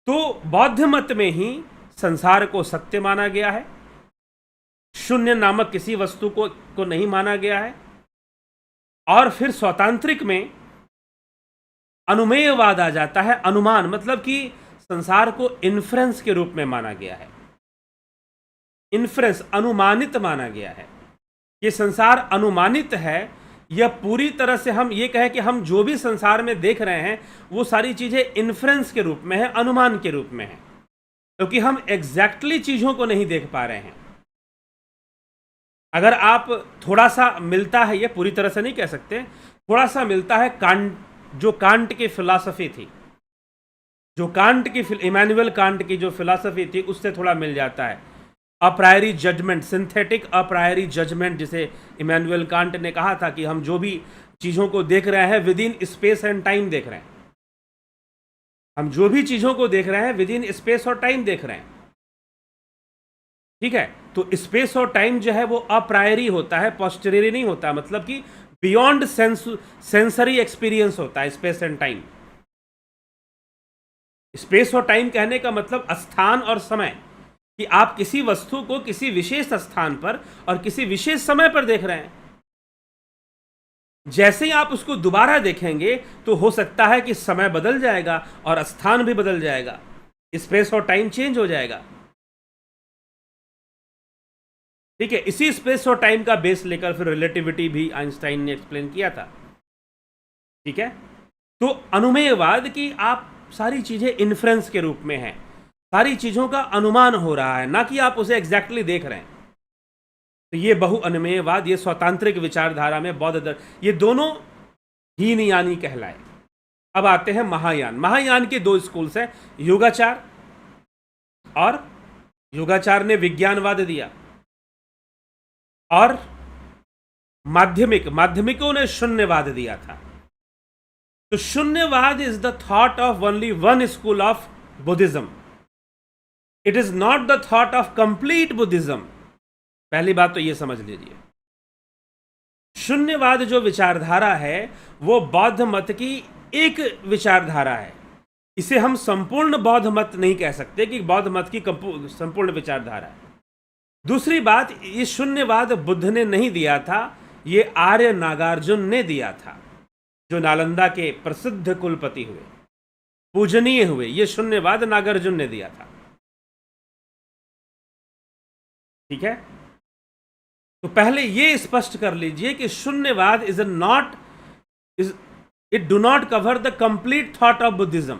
तो बौद्ध मत में ही संसार को सत्य माना गया है, शून्य नामक किसी वस्तु को नहीं माना गया है। और फिर स्वतांत्रिक में अनुमेयवाद आ जाता है, अनुमान, मतलब कि संसार को इन्फ्रेंस के रूप में माना गया है। इन्फ्रेंस, अनुमानित माना गया है। ये संसार अनुमानित है। यह पूरी तरह से, हम ये कहें कि हम जो भी संसार में देख रहे हैं वो सारी चीजें इन्फ्रेंस के रूप में है, अनुमान के रूप में है, क्योंकि हम एग्जैक्टली चीजों को नहीं देख पा रहे हैं। अगर आप थोड़ा सा मिलता है, ये पूरी तरह से नहीं कह सकते, थोड़ा सा मिलता है कांट की फिलॉसफी थी, जो इमैनुअल कांट की जो फिलॉसफी थी उससे थोड़ा मिल जाता है। अप्रायरी जजमेंट, सिंथेटिक अप्रायरी जजमेंट, जिसे इमैनुअल कांट ने कहा था कि हम जो भी चीजों को देख रहे हैं with in space and time देख रहे हैं। हम जो भी चीजों को देख रहे हैं विद इन स्पेस और टाइम देख रहे हैं, ठीक है। तो स्पेस और टाइम जो है वो अप्रायरी होता है, पोस्टेरियरी नहीं होता, मतलब कि बियॉन्ड सेंसरी एक्सपीरियंस होता है स्पेस एंड टाइम। स्पेस और टाइम कहने का मतलब स्थान और समय, कि आप किसी वस्तु को किसी विशेष स्थान पर और किसी विशेष समय पर देख रहे हैं। जैसे ही आप उसको दोबारा देखेंगे तो हो सकता है कि समय बदल जाएगा और स्थान भी बदल जाएगा, स्पेस और टाइम चेंज हो जाएगा, ठीक है। इसी स्पेस और टाइम का बेस लेकर फिर रिलेटिविटी भी आइंस्टाइन ने एक्सप्लेन किया था। ठीक है। तो अनुमेयवाद की आप सारी चीजें इन्फ्रेंस के रूप में हैं, सारी चीजों का अनुमान हो रहा है, ना कि आप उसे एग्जैक्टली देख रहे हैं। तो ये बहु अनुमेयवाद, ये स्वतांत्रिक विचारधारा में बौद्ध ये दोनों हीनयानी कहलाए। अब आते हैं महायान। महायान के दो स्कूल्स हैं, योगाचार, और योगाचार ने विज्ञानवाद दिया, और माध्यमिकों ने शून्यवाद दिया था। तो शून्यवाद is the thought of only one school of Buddhism, it is not the thought of complete Buddhism. पहली बात तो यह समझ लीजिए, शून्यवाद जो विचारधारा है वो बौद्ध मत की एक विचारधारा है। इसे हम संपूर्ण बौद्ध मत नहीं कह सकते कि बौद्ध मत की संपूर्ण विचारधारा है। दूसरी बात, ये शून्यवाद बुद्ध ने नहीं दिया था, ये आर्य नागार्जुन ने दिया था, जो नालंदा के प्रसिद्ध कुलपति हुए, पूजनीय हुए। ये शून्यवाद नागार्जुन ने दिया था। ठीक है। तो पहले ये स्पष्ट कर लीजिए कि शून्यवाद it do not cover the complete thought of Buddhism.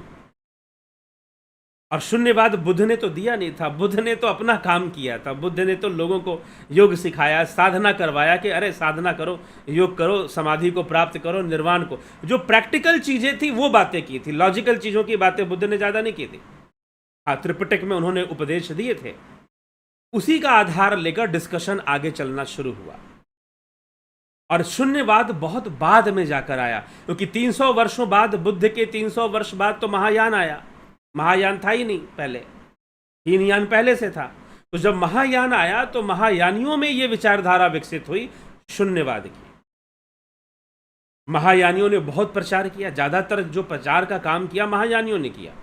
और शून्यवाद बुद्ध ने तो दिया नहीं था, बुद्ध ने तो अपना काम किया था। बुद्ध ने तो लोगों को योग सिखाया, साधना करवाया कि अरे साधना करो, योग करो, समाधि को प्राप्त करो, निर्वाण को। जो प्रैक्टिकल चीजें थी वो बातें की थी, लॉजिकल चीजों की बातें बुद्ध ने ज्यादा नहीं की थी। हाँ, त्रिपिटक में उन्होंने उपदेश दिए थे, उसी का आधार लेकर डिस्कशन आगे चलना शुरू हुआ। और शून्यवाद बहुत बाद में जाकर आया, क्योंकि 300 वर्षों बाद, बुद्ध के 300 वर्ष बाद तो महायान आया। महायान था ही नहीं पहले, हीनयान पहले से था। तो जब महायान आया तो महायानियों में यह विचारधारा विकसित हुई शून्यवाद की। महायानियों ने बहुत प्रचार किया, ज्यादातर जो प्रचार का काम किया महायानियों ने किया।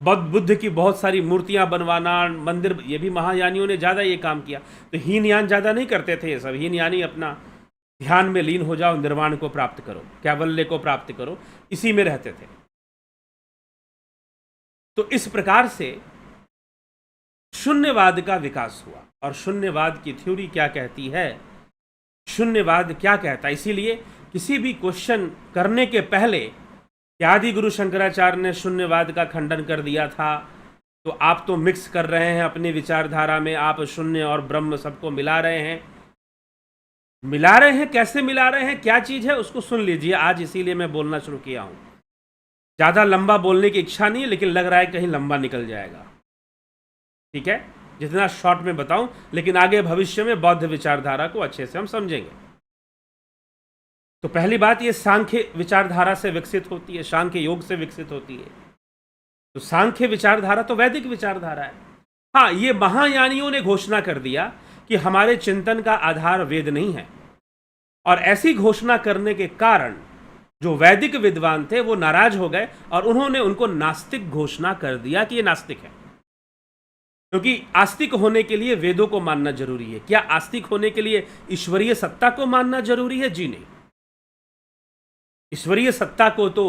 बुद्ध की बहुत सारी मूर्तियां बनवाना, मंदिर, ये भी महायानियों ने ज्यादा ये काम किया। तो हीनयान ज्यादा नहीं करते थे ये सब। हीनयानी अपना ध्यान में लीन हो जाओ, निर्वाण को प्राप्त करो, कैवल्य को प्राप्त करो, इसी में रहते थे। तो इस प्रकार से शून्यवाद का विकास हुआ। और शून्यवाद की थ्योरी क्या कहती है, शून्यवाद क्या कहता है। इसीलिए किसी भी क्वेश्चन करने के पहले आदि गुरु शंकराचार्य ने शून्यवाद का खंडन कर दिया था। तो आप तो मिक्स कर रहे हैं अपनी विचारधारा में, आप शून्य और ब्रह्म सबको मिला रहे हैं। मिला रहे हैं, कैसे मिला रहे हैं, क्या चीज है, उसको सुन लीजिए आज। इसीलिए मैं बोलना शुरू किया हूं। ज्यादा लंबा बोलने की इच्छा नहीं है, लेकिन लग रहा है कहीं लंबा निकल जाएगा। ठीक है, जितना शॉर्ट में बताऊं, लेकिन आगे भविष्य में बौद्ध विचारधारा को अच्छे से हम समझेंगे। तो पहली बात, ये सांख्य विचारधारा से विकसित होती है, सांख्य योग से विकसित होती है। तो सांख्य विचारधारा तो वैदिक विचारधारा है। हाँ, ये महायानियों ने घोषणा कर दिया कि हमारे चिंतन का आधार वेद नहीं है। और ऐसी घोषणा करने के कारण जो वैदिक विद्वान थे वो नाराज हो गए और उन्होंने उनको नास्तिक घोषणा कर दिया कि ये नास्तिक है। क्योंकि आस्तिक होने के लिए वेदों को मानना जरूरी है। क्या आस्तिक होने के लिए ईश्वरीय सत्ता को मानना जरूरी है? जी नहीं। ईश्वरीय सत्ता को तो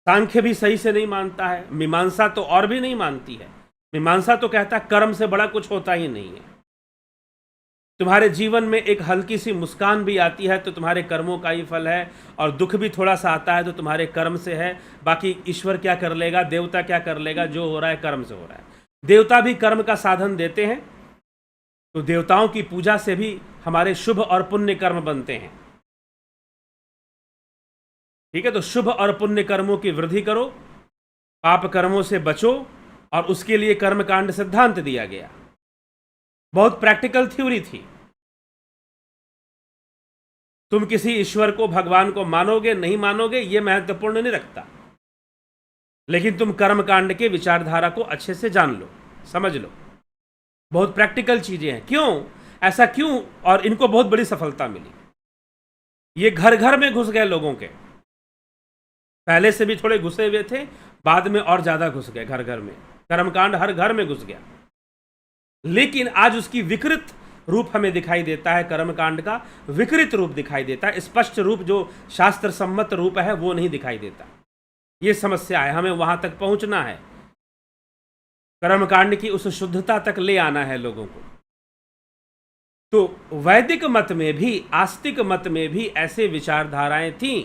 सांख्य भी सही से नहीं मानता है, मीमांसा तो और भी नहीं मानती है। मीमांसा तो कहता है कर्म से बड़ा कुछ होता ही नहीं है। तुम्हारे जीवन में एक हल्की सी मुस्कान भी आती है तो तुम्हारे कर्मों का ही फल है, और दुख भी थोड़ा सा आता है तो तुम्हारे कर्म से है। बाकी ईश्वर क्या कर लेगा, देवता क्या कर लेगा, जो हो रहा है कर्म से हो रहा है। देवता भी कर्म का साधन देते हैं, तो देवताओं की पूजा से भी हमारे शुभ और पुण्य कर्म बनते हैं। ठीक है, तो शुभ और पुण्य कर्मों की वृद्धि करो, पाप कर्मों से बचो, और उसके लिए कर्मकांड सिद्धांत दिया गया। बहुत प्रैक्टिकल थ्योरी थी। तुम किसी ईश्वर को, भगवान को मानोगे नहीं मानोगे ये महत्वपूर्ण नहीं रखता, लेकिन तुम कर्मकांड के विचारधारा को अच्छे से जान लो, समझ लो। बहुत प्रैक्टिकल चीजें हैं। क्यों ऐसा, क्यों? और इनको बहुत बड़ी सफलता मिली। ये घर घर में घुस गए लोगों के। पहले से भी थोड़े घुसे हुए थे, बाद में और ज्यादा घुस गए घर घर में। कर्मकांड हर घर में घुस गया। लेकिन आज उसकी विकृत रूप हमें दिखाई देता है। कर्मकांड का विकृत रूप दिखाई देता है, स्पष्ट रूप जो शास्त्र सम्मत रूप है वो नहीं दिखाई देता। ये समस्या है, हमें वहां तक पहुंचना है। कर्मकांड की उस शुद्धता तक ले आना है लोगों को। तो वैदिक मत में भी, आस्तिक मत में भी ऐसे विचारधाराएं थीं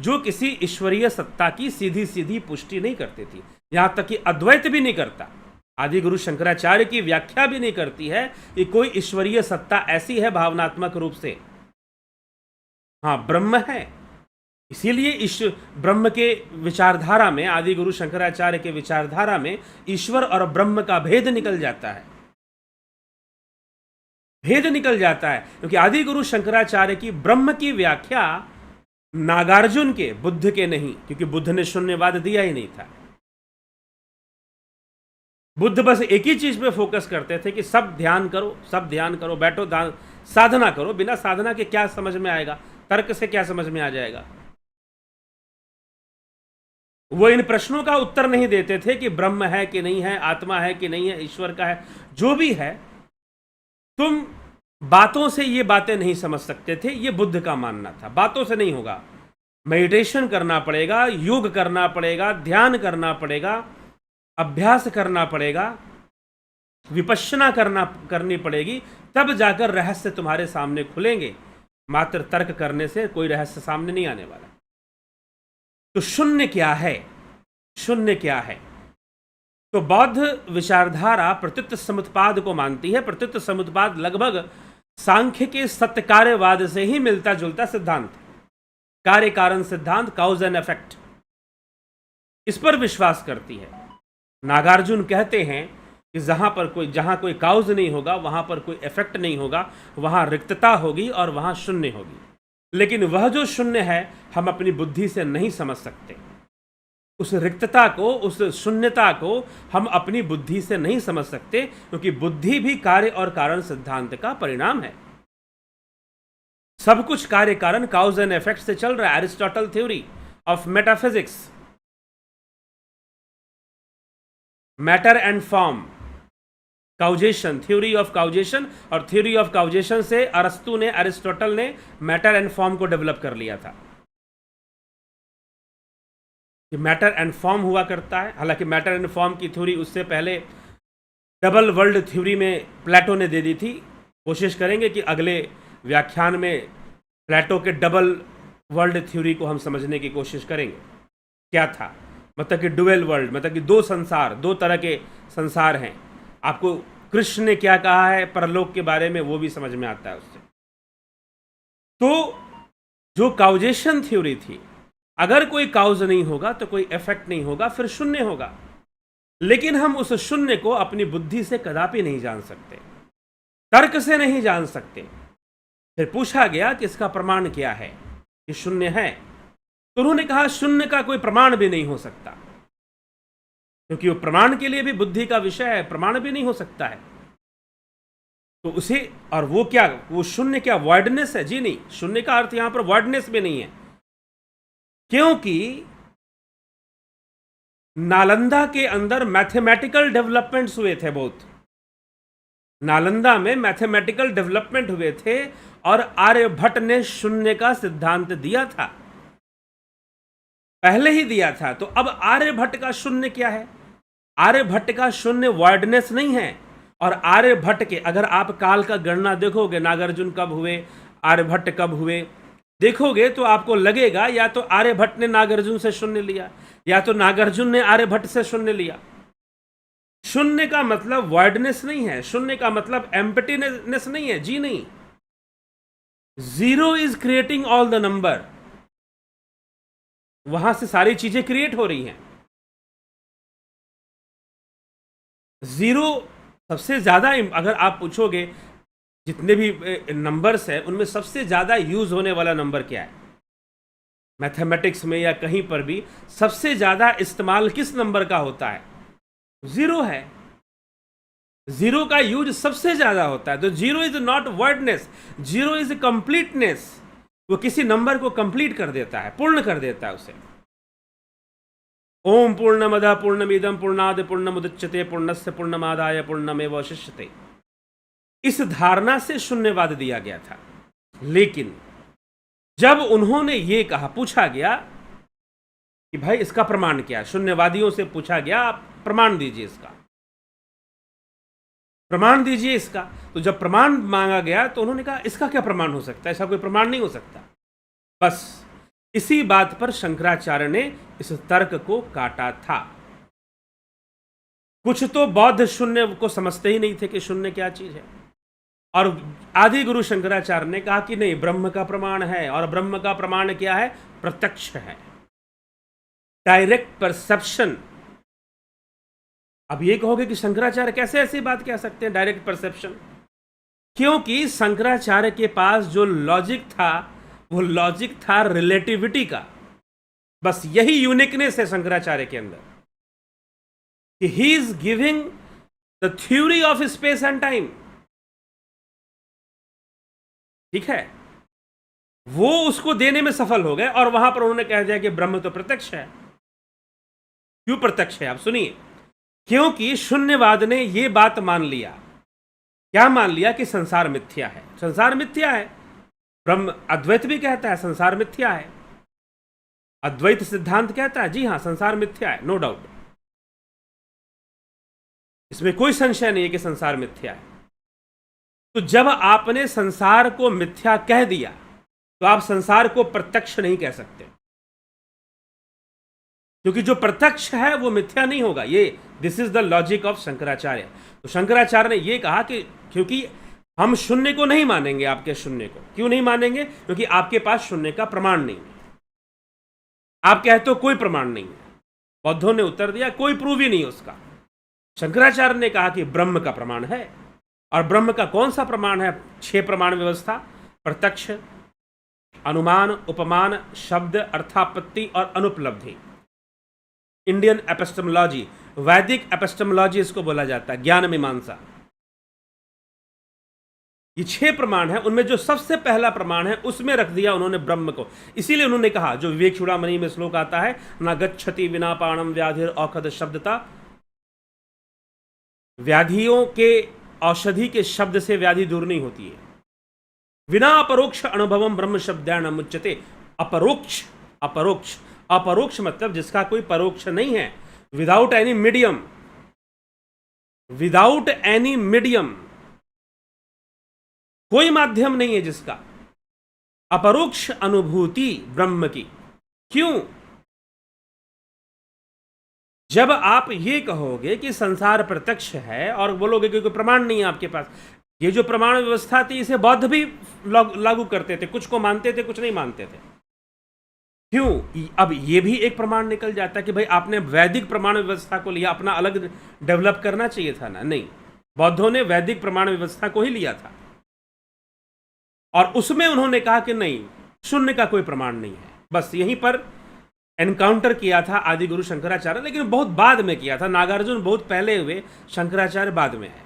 जो किसी ईश्वरीय सत्ता की सीधी सीधी पुष्टि नहीं करती थी, यहां तक कि अद्वैत भी नहीं करता। आदि गुरु शंकराचार्य की व्याख्या भी नहीं करती है कि कोई ईश्वरीय सत्ता ऐसी है भावनात्मक रूप से। हाँ, ब्रह्म है। इसीलिए इस ब्रह्म के विचारधारा में, आदि गुरु शंकराचार्य के विचारधारा में ईश्वर और ब्रह्म का भेद निकल जाता है, भेद निकल जाता है। क्योंकि आदि गुरु शंकराचार्य की ब्रह्म की व्याख्या नागार्जुन के, बुद्ध के नहीं, क्योंकि बुद्ध ने शून्यवाद दिया ही नहीं था। बुद्ध बस एक ही चीज पे फोकस करते थे कि सब ध्यान करो, सब ध्यान करो, बैठो साधना करो। बिना साधना के क्या समझ में आएगा, तर्क से क्या समझ में आ जाएगा। वो इन प्रश्नों का उत्तर नहीं देते थे कि ब्रह्म है कि नहीं है, आत्मा है कि नहीं है, ईश्वर का है, जो भी है तुम बातों से ये बातें नहीं समझ सकते थे। ये बुद्ध का मानना था, बातों से नहीं होगा, मेडिटेशन करना पड़ेगा, योग करना पड़ेगा, ध्यान करना पड़ेगा, अभ्यास करना पड़ेगा, विपश्यना करनी पड़ेगी, तब जाकर रहस्य तुम्हारे सामने खुलेंगे। मात्र तर्क करने से कोई रहस्य सामने नहीं आने वाला। तो शून्य क्या है, शून्य क्या है? तो बौद्ध विचारधारा प्रत्युत समुत्पाद को मानती है। प्रत्युत समुत्पाद लगभग सांख्य के सत्य कार्यवाद से ही मिलता जुलता सिद्धांत, कार्य कारण सिद्धांत, काउज एंड इफेक्ट, इस पर विश्वास करती है। नागार्जुन कहते हैं कि जहां कोई काउज नहीं होगा, वहां पर कोई इफेक्ट नहीं होगा, वहां रिक्तता होगी और वहां शून्य होगी। लेकिन वह जो शून्य है हम अपनी बुद्धि से नहीं समझ सकते। उस रिक्तता को, उस शून्यता को हम अपनी बुद्धि से नहीं समझ सकते, क्योंकि बुद्धि भी कार्य और कारण सिद्धांत का परिणाम है। सब कुछ कार्य कारण, काउज एंड इफेक्ट से चल रहा है। Aristotle theory of metaphysics, matter and form, causation, theory of causation, और थ्योरी ऑफ काउजेशन से अरिस्टोटल ने मैटर एंड फॉर्म को डेवलप कर लिया था कि मैटर एंड फॉर्म हुआ करता है। हालांकि मैटर एंड फॉर्म की थ्योरी उससे पहले डबल वर्ल्ड थ्योरी में प्लेटो ने दे दी थी। कोशिश करेंगे कि अगले व्याख्यान में प्लेटो के डबल वर्ल्ड थ्योरी को हम समझने की कोशिश करेंगे। क्या था, मतलब कि डुअल वर्ल्ड, मतलब कि दो संसार, दो तरह के संसार हैं। आपको कृष्ण ने क्या कहा है परलोक के बारे में, वो भी समझ में आता है उससे। तो जो काउजेशन थ्योरी थी, अगर कोई काउज नहीं होगा तो कोई इफेक्ट नहीं होगा, फिर शून्य होगा। लेकिन हम उस शून्य को अपनी बुद्धि से कदापि नहीं जान सकते, तर्क से नहीं जान सकते। फिर पूछा गया कि इसका प्रमाण क्या है कि शून्य है। तो उन्होंने कहा शून्य का कोई प्रमाण भी नहीं हो सकता, क्योंकि वो प्रमाण के लिए भी बुद्धि का विषय है, प्रमाण भी नहीं हो सकता है। तो उसे, और वो क्या, वो शून्य क्या वॉइडनेस है? जी नहीं, शून्य का अर्थ यहां पर वॉइडनेस भी नहीं है, क्योंकि नालंदा के अंदर मैथमेटिकल डेवलपमेंट्स हुए थे बहुत। नालंदा में मैथमेटिकल डेवलपमेंट हुए थे और आर्यभट्ट ने शून्य का सिद्धांत दिया था, पहले ही दिया था। तो अब आर्यभट्ट का शून्य क्या है? आर्यभट्ट का शून्य वॉइडनेस नहीं है। और आर्यभट्ट के, अगर आप काल का गणना देखोगे, नागार्जुन कब हुए, आर्यभट्ट कब हुए, देखोगे तो आपको लगेगा या तो आर्यभट्ट ने नागार्जुन से शून्य लिया, या तो नागार्जुन ने आर्यभट्ट से शून्य लिया। शून्य का मतलब वॉइडनेस नहीं है, शून्य का मतलब एम्प्टीनेस नहीं है, जी नहीं। Zero is creating all the number, वहां से सारी चीजें क्रिएट हो रही हैं। जीरो सबसे ज्यादा, अगर आप पूछोगे जितने भी नंबर्स हैं उनमें सबसे ज्यादा यूज होने वाला नंबर क्या है, मैथमेटिक्स में या कहीं पर भी सबसे ज्यादा इस्तेमाल किस नंबर का होता है? जीरो है। जीरो का यूज सबसे ज्यादा होता है। तो zero is not voidness, zero is completeness. वो किसी नंबर को कंप्लीट कर देता है, पूर्ण कर देता है उसे। ओम पूर्णमदः पूर्णमिदं पूर्णाद पूर्णमुदच्यते पूर्णस्य पूर्णमादाय पूर्णमेवावशिष्यते, इस धारणा से शून्यवाद दिया गया था। लेकिन जब उन्होंने ये कहा, पूछा गया कि भाई इसका प्रमाण क्या है, शून्यवादियों से पूछा गया आप प्रमाण दीजिए इसका, प्रमाण दीजिए इसका। तो जब प्रमाण मांगा गया तो उन्होंने कहा इसका क्या प्रमाण हो सकता है, ऐसा कोई प्रमाण नहीं हो सकता। बस इसी बात पर शंकराचार्य ने इस तर्क को काटा था। कुछ तो बौद्ध शून्य को समझते ही नहीं थे कि शून्य क्या चीज है, और आदि गुरु शंकराचार्य ने कहा कि नहीं, ब्रह्म का प्रमाण है, और ब्रह्म का प्रमाण क्या है? प्रत्यक्ष है, डायरेक्ट परसेप्शन। अब ये कहोगे कि शंकराचार्य कैसे ऐसी बात कह सकते हैं, डायरेक्ट परसेप्शन? क्योंकि शंकराचार्य के पास जो लॉजिक था वो लॉजिक था रिलेटिविटी का। बस यही यूनिकनेस है शंकराचार्य के अंदर कि he is giving the theory of space and time. ठीक है, वो उसको देने में सफल हो गए, और वहां पर उन्होंने कह दिया कि ब्रह्म तो प्रत्यक्ष है। क्यों प्रत्यक्ष है? आप सुनिए। क्योंकि शून्यवाद ने यह बात मान लिया, क्या मान लिया? कि संसार मिथ्या है। संसार मिथ्या है, ब्रह्म अद्वैत भी कहता है संसार मिथ्या है, अद्वैत सिद्धांत कहता है जी हां संसार मिथ्या है, नो डाउट, इसमें कोई संशय नहीं है कि संसार मिथ्या है। तो जब आपने संसार को मिथ्या कह दिया तो आप संसार को प्रत्यक्ष नहीं कह सकते, क्योंकि जो प्रत्यक्ष है वो मिथ्या नहीं होगा। ये this is the logic of Shankaracharya. तो शंकराचार्य ने ये कहा कि क्योंकि हम शून्य को नहीं मानेंगे, आपके शून्य को क्यों नहीं मानेंगे? क्योंकि आपके पास शून्य का प्रमाण नहीं है। आप कहते हो कोई प्रमाण नहीं है। बौद्धों ने उत्तर दिया कोई प्रूव ही नहीं उसका। शंकराचार्य ने कहा कि ब्रह्म का प्रमाण है, और ब्रह्म का कौन सा प्रमाण है? 6 प्रमाण व्यवस्था, प्रत्यक्ष, अनुमान, उपमान, शब्द, अर्थापत्ति और अनुपलब्धि। इंडियन एपिस्टेमोलॉजी, वैदिक एपिस्टेमोलॉजी इसको बोला जाता है, ज्ञान मीमांसा। ये 6 प्रमाण है, उनमें जो सबसे पहला प्रमाण है उसमें रख दिया उन्होंने ब्रह्म को। इसीलिए उन्होंने कहा, जो विवेक चूड़ामणि में श्लोक आता है, ना गच्छति विना पाणम व्याधिर औषध शब्दता, व्याधियों के औषधि के शब्द से व्याधि दूर नहीं होती है। बिना अपरोक्ष अनुभवम ब्रह्म शब्देन मुच्यते। अपरोक्ष, अपरोक्ष, अपरोक्ष मतलब जिसका कोई परोक्ष नहीं है, without any medium, without any medium, कोई माध्यम नहीं है जिसका, अपरोक्ष अनुभूति ब्रह्म की। क्यों? जब आप ये कहोगे कि संसार प्रत्यक्ष है और बोलोगे कि कोई प्रमाण नहीं है आपके पास, ये जो प्रमाण व्यवस्था थी इसे बौद्ध भी लागू करते थे, कुछ को मानते थे कुछ नहीं मानते थे। क्यों? अब ये भी एक प्रमाण निकल जाता है कि भाई आपने वैदिक प्रमाण व्यवस्था को लिया, अपना अलग डेवलप करना चाहिए था ना। नहीं, बौद्धों ने वैदिक प्रमाण व्यवस्था को ही लिया था, और उसमें उन्होंने कहा कि नहीं, शून्य का कोई प्रमाण नहीं है। बस यहीं पर एनकाउंटर किया था आदि गुरु शंकराचार्य, लेकिन बहुत बाद में किया था। नागार्जुन बहुत पहले हुए, शंकराचार्य बाद में आए।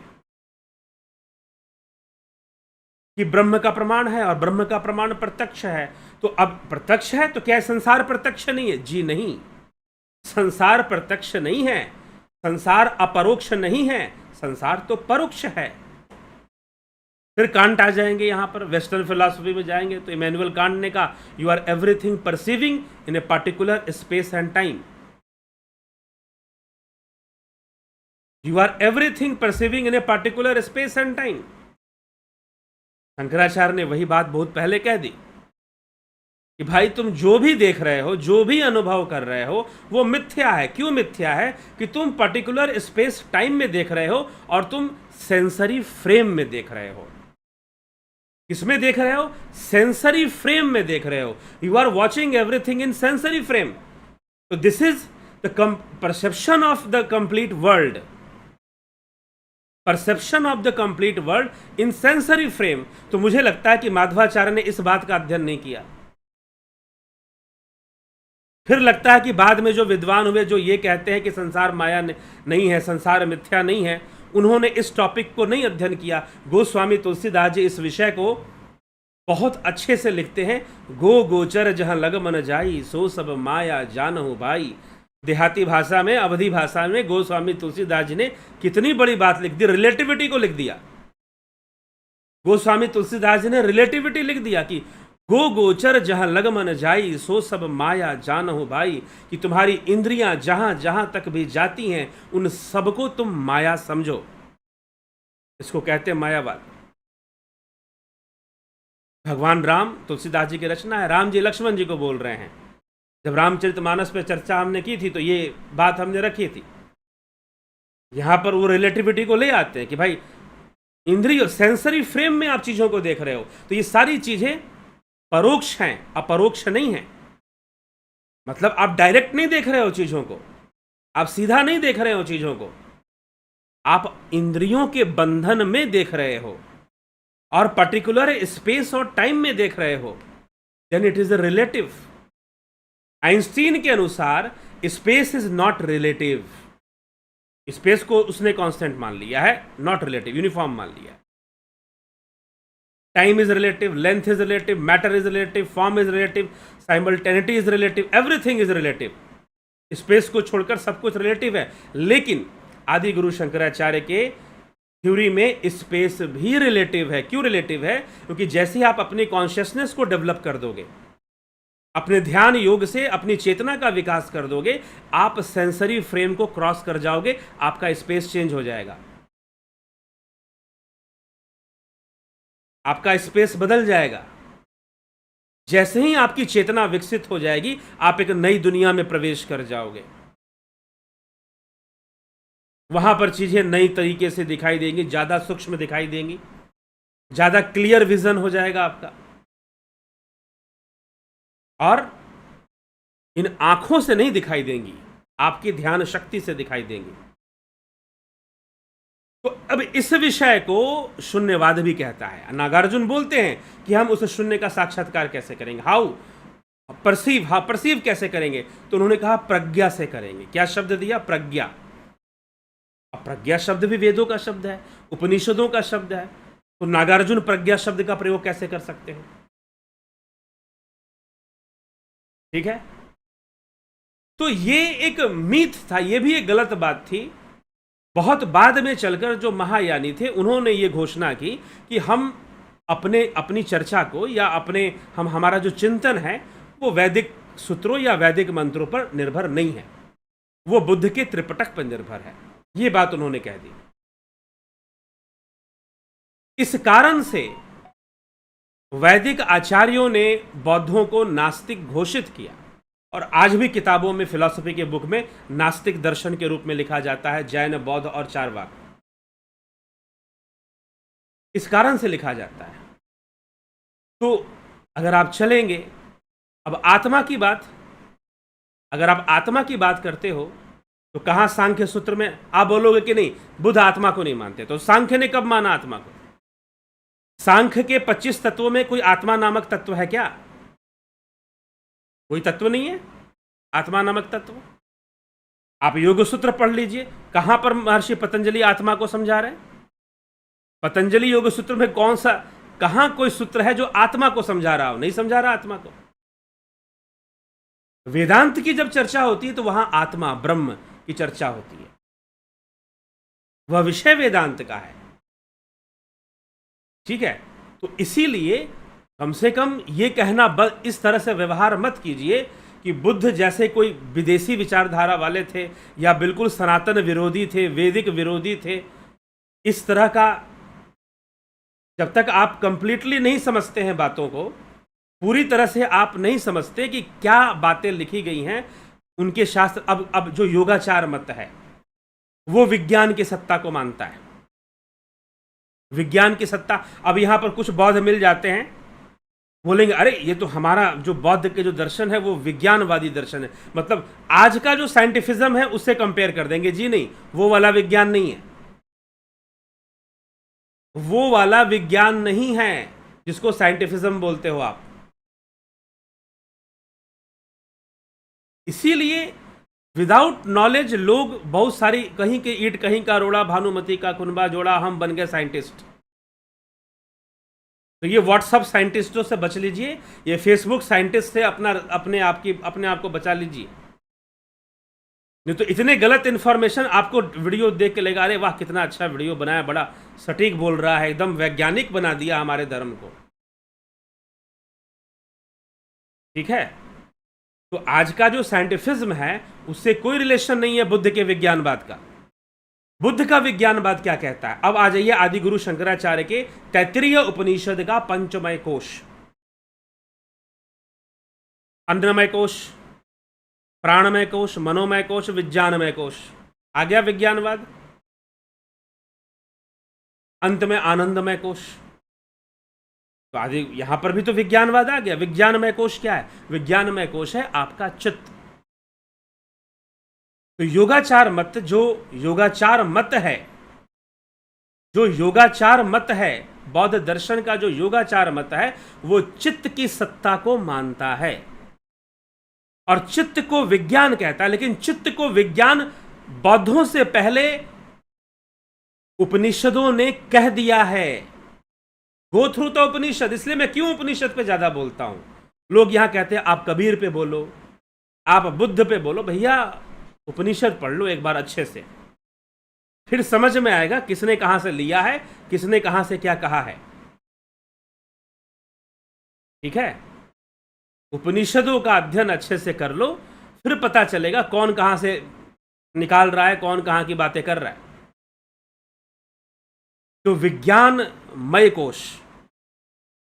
कि ब्रह्म का प्रमाण है और ब्रह्म का प्रमाण प्रत्यक्ष है, तो अब प्रत्यक्ष है तो क्या संसार प्रत्यक्ष नहीं है? जी नहीं, संसार प्रत्यक्ष नहीं है, संसार अपरोक्ष नहीं है, संसार तो परोक्ष है। फिर कांट आ जाएंगे यहां पर, वेस्टर्न फिलॉसफी में जाएंगे तो इमैनुअल कांट ने कहा you are everything perceiving in a particular space and time. You are everything perceiving in a particular space and time. Shankaracharya ने वही बात बहुत पहले कह दी कि भाई तुम जो भी देख रहे हो, जो भी अनुभव कर रहे हो, वो मिथ्या है। क्यों मिथ्या है? कि तुम पर्टिकुलर स्पेस टाइम में देख रहे हो और तुम सेंसरी फ्रेम में देख रहे हो। किसमें देख रहे हो? सेंसरी फ्रेम में देख रहे हो। You are watching everything in sensory frame. तो this is the perception of the complete world, perception of the complete world in sensory frame. तो मुझे लगता है कि माधवाचार्य ने इस बात का अध्ययन नहीं किया। फिर लगता है कि बाद में जो विद्वान हुए जो ये कहते हैं कि संसार माया नहीं है, संसार मिथ्या नहीं है, उन्होंने इस टॉपिक को नहीं अध्ययन किया। गोस्वामी तुलसीदास जी इस विषय को बहुत अच्छे से लिखते हैं। गो गोचर जहां लग मन जाई, सो सब माया जानहु भाई। देहाती भाषा में, अवधी भाषा में गोस्वामी तुलसीदास जी ने कितनी बड़ी बात लिख दी, रिलेटिविटी को लिख दिया। गोस्वामी तुलसीदास जी ने रिलेटिविटी लिख दिया कि गो गोचर जहां लग मन जाई, सो सब माया जानहु भाई। कि तुम्हारी इंद्रियां जहां जहां तक भी जाती हैं उन सबको तुम माया समझो। इसको कहते हैं मायावाद। भगवान राम, तुलसीदास जी की रचना है, राम जी लक्ष्मण जी को बोल रहे हैं। जब रामचरितमानस पे चर्चा हमने की थी तो ये बात हमने रखी थी। यहां पर वो रिलेटिविटी को ले आते हैं कि भाई इंद्रिय सेंसरी फ्रेम में आप चीजों को देख रहे हो, तो ये सारी चीजें परोक्ष हैं, अपरोक्ष नहीं है। मतलब आप डायरेक्ट नहीं देख रहे हो चीजों को, आप सीधा नहीं देख रहे हो चीजों को, आप इंद्रियों के बंधन में देख रहे हो और पर्टिकुलर स्पेस और टाइम में देख रहे हो, then it is a relative. Einstein के अनुसार space is not relative. Space को उसने कांस्टेंट मान लिया है, नॉट रिलेटिव, यूनिफॉर्म मान लिया है। Time is relative, length is relative, matter is relative, form is relative, simultaneity is relative, everything is relative. Space को छोड़कर सब कुछ रिलेटिव है। लेकिन आदि गुरु शंकराचार्य के थ्योरी में स्पेस भी रिलेटिव है। क्यों रिलेटिव है? क्योंकि जैसे ही आप अपनी कॉन्शियसनेस को डेवलप कर दोगे, अपने ध्यान योग से अपनी चेतना का विकास कर दोगे, आप सेंसरी फ्रेम को क्रॉस कर जाओगे, आपका स्पेस चेंज हो जाएगा, आपका स्पेस बदल जाएगा। जैसे ही आपकी चेतना विकसित हो जाएगी, आप एक नई दुनिया में प्रवेश कर जाओगे। वहां पर चीजें नई तरीके से दिखाई देंगी, ज्यादा सूक्ष्म दिखाई देंगी, ज्यादा क्लियर विजन हो जाएगा आपका। और इन आंखों से नहीं दिखाई देंगी, आपकी ध्यान शक्ति से दिखाई देंगी। तो अब इस विषय को शून्यवाद भी कहता है। नागार्जुन बोलते हैं कि हम उस शून्य का साक्षात्कार कैसे करेंगे, हाउ परसीव कैसे करेंगे? तो उन्होंने कहा प्रज्ञा से करेंगे। क्या शब्द दिया? प्रज्ञा। अब प्रज्ञा शब्द भी वेदों का शब्द है, उपनिषदों का शब्द है, तो नागार्जुन प्रज्ञा शब्द का प्रयोग कैसे कर सकते हैं? ठीक है, तो ये एक मीथ था, ये भी एक गलत बात थी। बहुत बाद में चलकर जो महायानी थे उन्होंने ये घोषणा की कि हम अपनी चर्चा को या हमारा जो चिंतन है वो वैदिक सूत्रों या वैदिक मंत्रों पर निर्भर नहीं है, वो बुद्ध के त्रिपिटक पर निर्भर है। ये बात उन्होंने कह दी। इस कारण से वैदिक आचार्यों ने बौद्धों को नास्तिक घोषित किया, और आज भी किताबों में, फिलॉसफी के बुक में नास्तिक दर्शन के रूप में लिखा जाता है, जैन, बौद्ध और चारवाक। इस कारण से लिखा जाता है। तो अगर आप चलेंगे, अब आत्मा की बात, अगर आप आत्मा की बात करते हो तो कहां सांख्य सूत्र में आप बोलोगे कि नहीं बुद्ध आत्मा को नहीं मानते, तो सांख्य ने कब माना आत्मा को? सांख्य के 25 तत्वों में कोई आत्मा नामक तत्व है क्या? कोई तत्व नहीं है आत्मा नामक तत्व। आप योग सूत्र पढ़ लीजिए, कहां पर महर्षि पतंजलि आत्मा को समझा रहे हैं? पतंजलि योग सूत्र में कहां कोई सूत्र है जो आत्मा को समझा रहा हो? नहीं समझा रहा आत्मा को। वेदांत की जब चर्चा होती है तो वहां आत्मा, ब्रह्म की चर्चा होती है, वह विषय वेदांत का है। ठीक है, तो इसीलिए कम से कम ये कहना, इस तरह से व्यवहार मत कीजिए कि बुद्ध जैसे कोई विदेशी विचारधारा वाले थे या बिल्कुल सनातन विरोधी थे, वैदिक विरोधी थे। इस तरह का जब तक आप कंप्लीटली नहीं समझते हैं बातों को, पूरी तरह से आप नहीं समझते कि क्या बातें लिखी गई हैं उनके शास्त्र। अब जो योगाचार मत है वो विज्ञान की सत्ता को मानता है, विज्ञान की सत्ता। अब यहां पर कुछ बौद्ध मिल जाते हैं, बोलेंगे अरे ये तो हमारा जो बौद्ध के जो दर्शन है वो विज्ञानवादी दर्शन है, मतलब आज का जो साइंटिफिज्म है उससे कंपेयर कर देंगे। जी नहीं, वो वाला विज्ञान नहीं है, वो वाला विज्ञान नहीं है जिसको साइंटिफिज्म बोलते हो आप। इसीलिए विदाउट नॉलेज लोग बहुत सारी, कहीं के ईंट कहीं का रोड़ा, भानुमति का कुनबा जोड़ा, हम बन गए साइंटिस्ट। तो ये व्हाट्सएप साइंटिस्टों से बच लीजिए, ये फेसबुक साइंटिस्ट से अपने आप को बचा लीजिए। नहीं तो इतने गलत इंफॉर्मेशन आपको वीडियो देख के लगेगा अरे वाह कितना अच्छा वीडियो बनाया, बड़ा सटीक बोल रहा है, एकदम वैज्ञानिक बना दिया हमारे धर्म को। ठीक है, तो आज का जो साइंटिफिज्म है उससे कोई रिलेशन नहीं है बुद्ध के विज्ञानवाद का। बुद्ध का विज्ञानवाद क्या कहता है? अब आ जाइए आदि गुरु शंकराचार्य के तैत्तिरीय उपनिषद का पंचमय कोश। अन्नमय कोश, प्राणमय कोश, मनोमय कोश, विज्ञानमय कोश। आ गया विज्ञानवाद। अंत में आनंदमय कोश। तो आदि यहां पर भी तो विज्ञानवाद आ गया। विज्ञानमय कोश क्या है? विज्ञानमय कोश है आपका चित्त। तो योगाचार मत, जो योगाचार मत है, जो योगाचार मत है, बौद्ध दर्शन का जो योगाचार मत है, वो चित्त की सत्ता को मानता है और चित्त को विज्ञान कहता है। लेकिन चित्त को विज्ञान बौद्धों से पहले उपनिषदों ने कह दिया है। गो थ्रू द उपनिषद। इसलिए मैं क्यों उपनिषद पे ज्यादा बोलता हूं। लोग यहां कहते हैं आप कबीर पे बोलो, आप बुद्ध पे बोलो। भैया उपनिषद पढ़ लो एक बार अच्छे से, फिर समझ में आएगा किसने कहां से लिया है, किसने कहां से क्या कहा है। ठीक है, उपनिषदों का अध्ययन अच्छे से कर लो, फिर पता चलेगा कौन कहां से निकाल रहा है, कौन कहां की बातें कर रहा है। तो विज्ञानमय कोश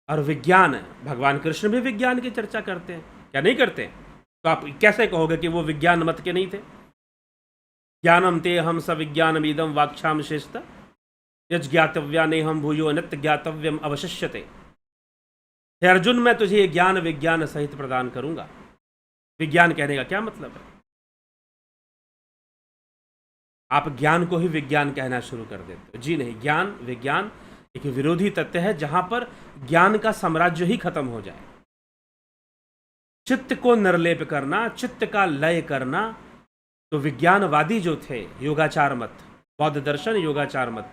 और विज्ञान, भगवान कृष्ण भी विज्ञान की चर्चा करते हैं, क्या नहीं करते? तो आप कैसे कहोगे कि वो विज्ञान मत के नहीं थे? ज्ञानम ते हम स विज्ञानमीदम वाक्षाम शेषत यज्ञातव्या ने हम भूयो अनित्य ज्ञातव्यम अवशिष्यते। हे अर्जुन, मैं तुझे ये ज्ञान विज्ञान सहित प्रदान करूंगा। विज्ञान कहने का क्या मतलब है? आप ज्ञान को ही विज्ञान कहना शुरू कर देते हो। जी नहीं, ज्ञान विज्ञान एक विरोधी तथ्य है जहां पर ज्ञान का साम्राज्य ही खत्म हो जाए। चित्त को निर्लेप करना, चित्त का लय करना, तो विज्ञानवादी जो थे, योगाचार मत, बौद्ध दर्शन योगाचार मत,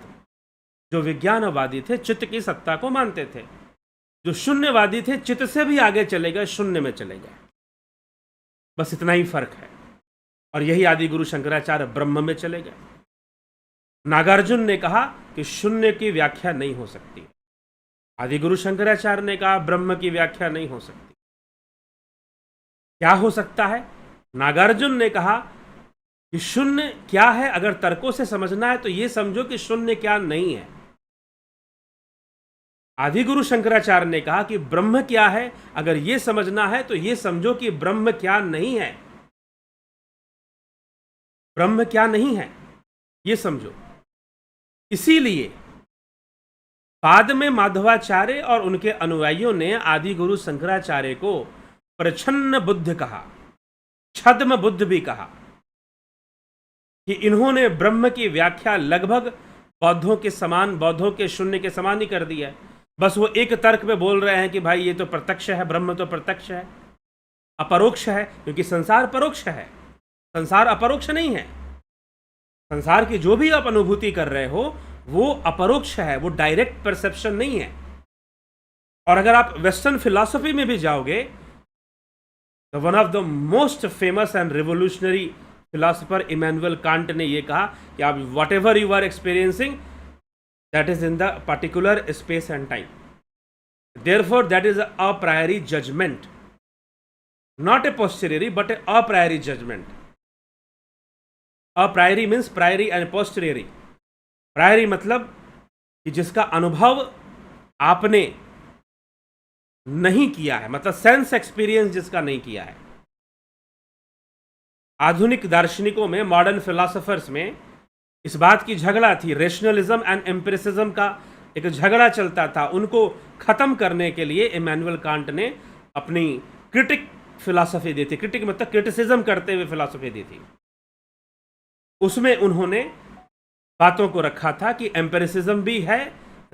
जो विज्ञानवादी थे चित्त की सत्ता को मानते थे। जो शून्यवादी थे चित्त से भी आगे चले गए, शून्य में चले गए। बस इतना ही फर्क है। और यही आदि गुरु शंकराचार्य ब्रह्म में चले गए। नागार्जुन ने कहा कि शून्य की व्याख्या नहीं हो सकती। आदि गुरु शंकराचार्य ने कहा ब्रह्म की व्याख्या नहीं हो सकती। क्या हो सकता है? नागार्जुन ने कहा कि शून्य क्या है, अगर तर्कों से समझना है तो यह समझो कि शून्य क्या नहीं है। आदि गुरु शंकराचार्य ने कहा कि ब्रह्म क्या है, अगर यह समझना है तो यह समझो कि ब्रह्म क्या नहीं है। ब्रह्म क्या नहीं है यह समझो। इसीलिए बाद में माधवाचार्य और उनके अनुयायियों ने आदि गुरु शंकराचार्य को प्रच्छन्न बुद्ध कहा, छद्म बुद्ध भी कहा, कि इन्होंने ब्रह्म की व्याख्या लगभग बौद्धों के समान, बौद्धों के शून्य के समान ही कर दिया है। बस वो एक तर्क में बोल रहे हैं कि भाई ये तो प्रत्यक्ष है, ब्रह्म तो प्रत्यक्ष है, अपरोक्ष है, क्योंकि संसार परोक्ष है, संसार अपरोक्ष नहीं है। संसार की जो भी आप अनुभूति कर रहे हो वो अपरोक्ष है, वो डायरेक्ट परसेप्शन नहीं है। और अगर आप वेस्टर्न फिलॉसफी में भी जाओगे तो one of the most famous and revolutionary philosopher Immanuel Kant ने यह कहा कि आप whatever you are experiencing that is in the particular space and time, therefore that is a priori judgement, not a posteriori but a a priori judgement. A priori means priori and posteriori. Priori मतलब कि जिसका अनुभव आपने नहीं किया है, मतलब sense experience जिसका नहीं किया है। आधुनिक दार्शनिकों में, मॉडर्न फिलोसोफर्स में इस बात की झगड़ा थी, रेशनलिज्म एंड एम्पिरिसिज्म का एक झगड़ा चलता था। उनको खत्म करने के लिए इमैनुअल कांट ने अपनी क्रिटिक फिलॉसफी दी थी। क्रिटिक मतलब क्रिटिसिज्म करते हुए फिलॉसफी दी थी। उसमें उन्होंने बातों को रखा था कि एम्पिरिसिज्म भी है,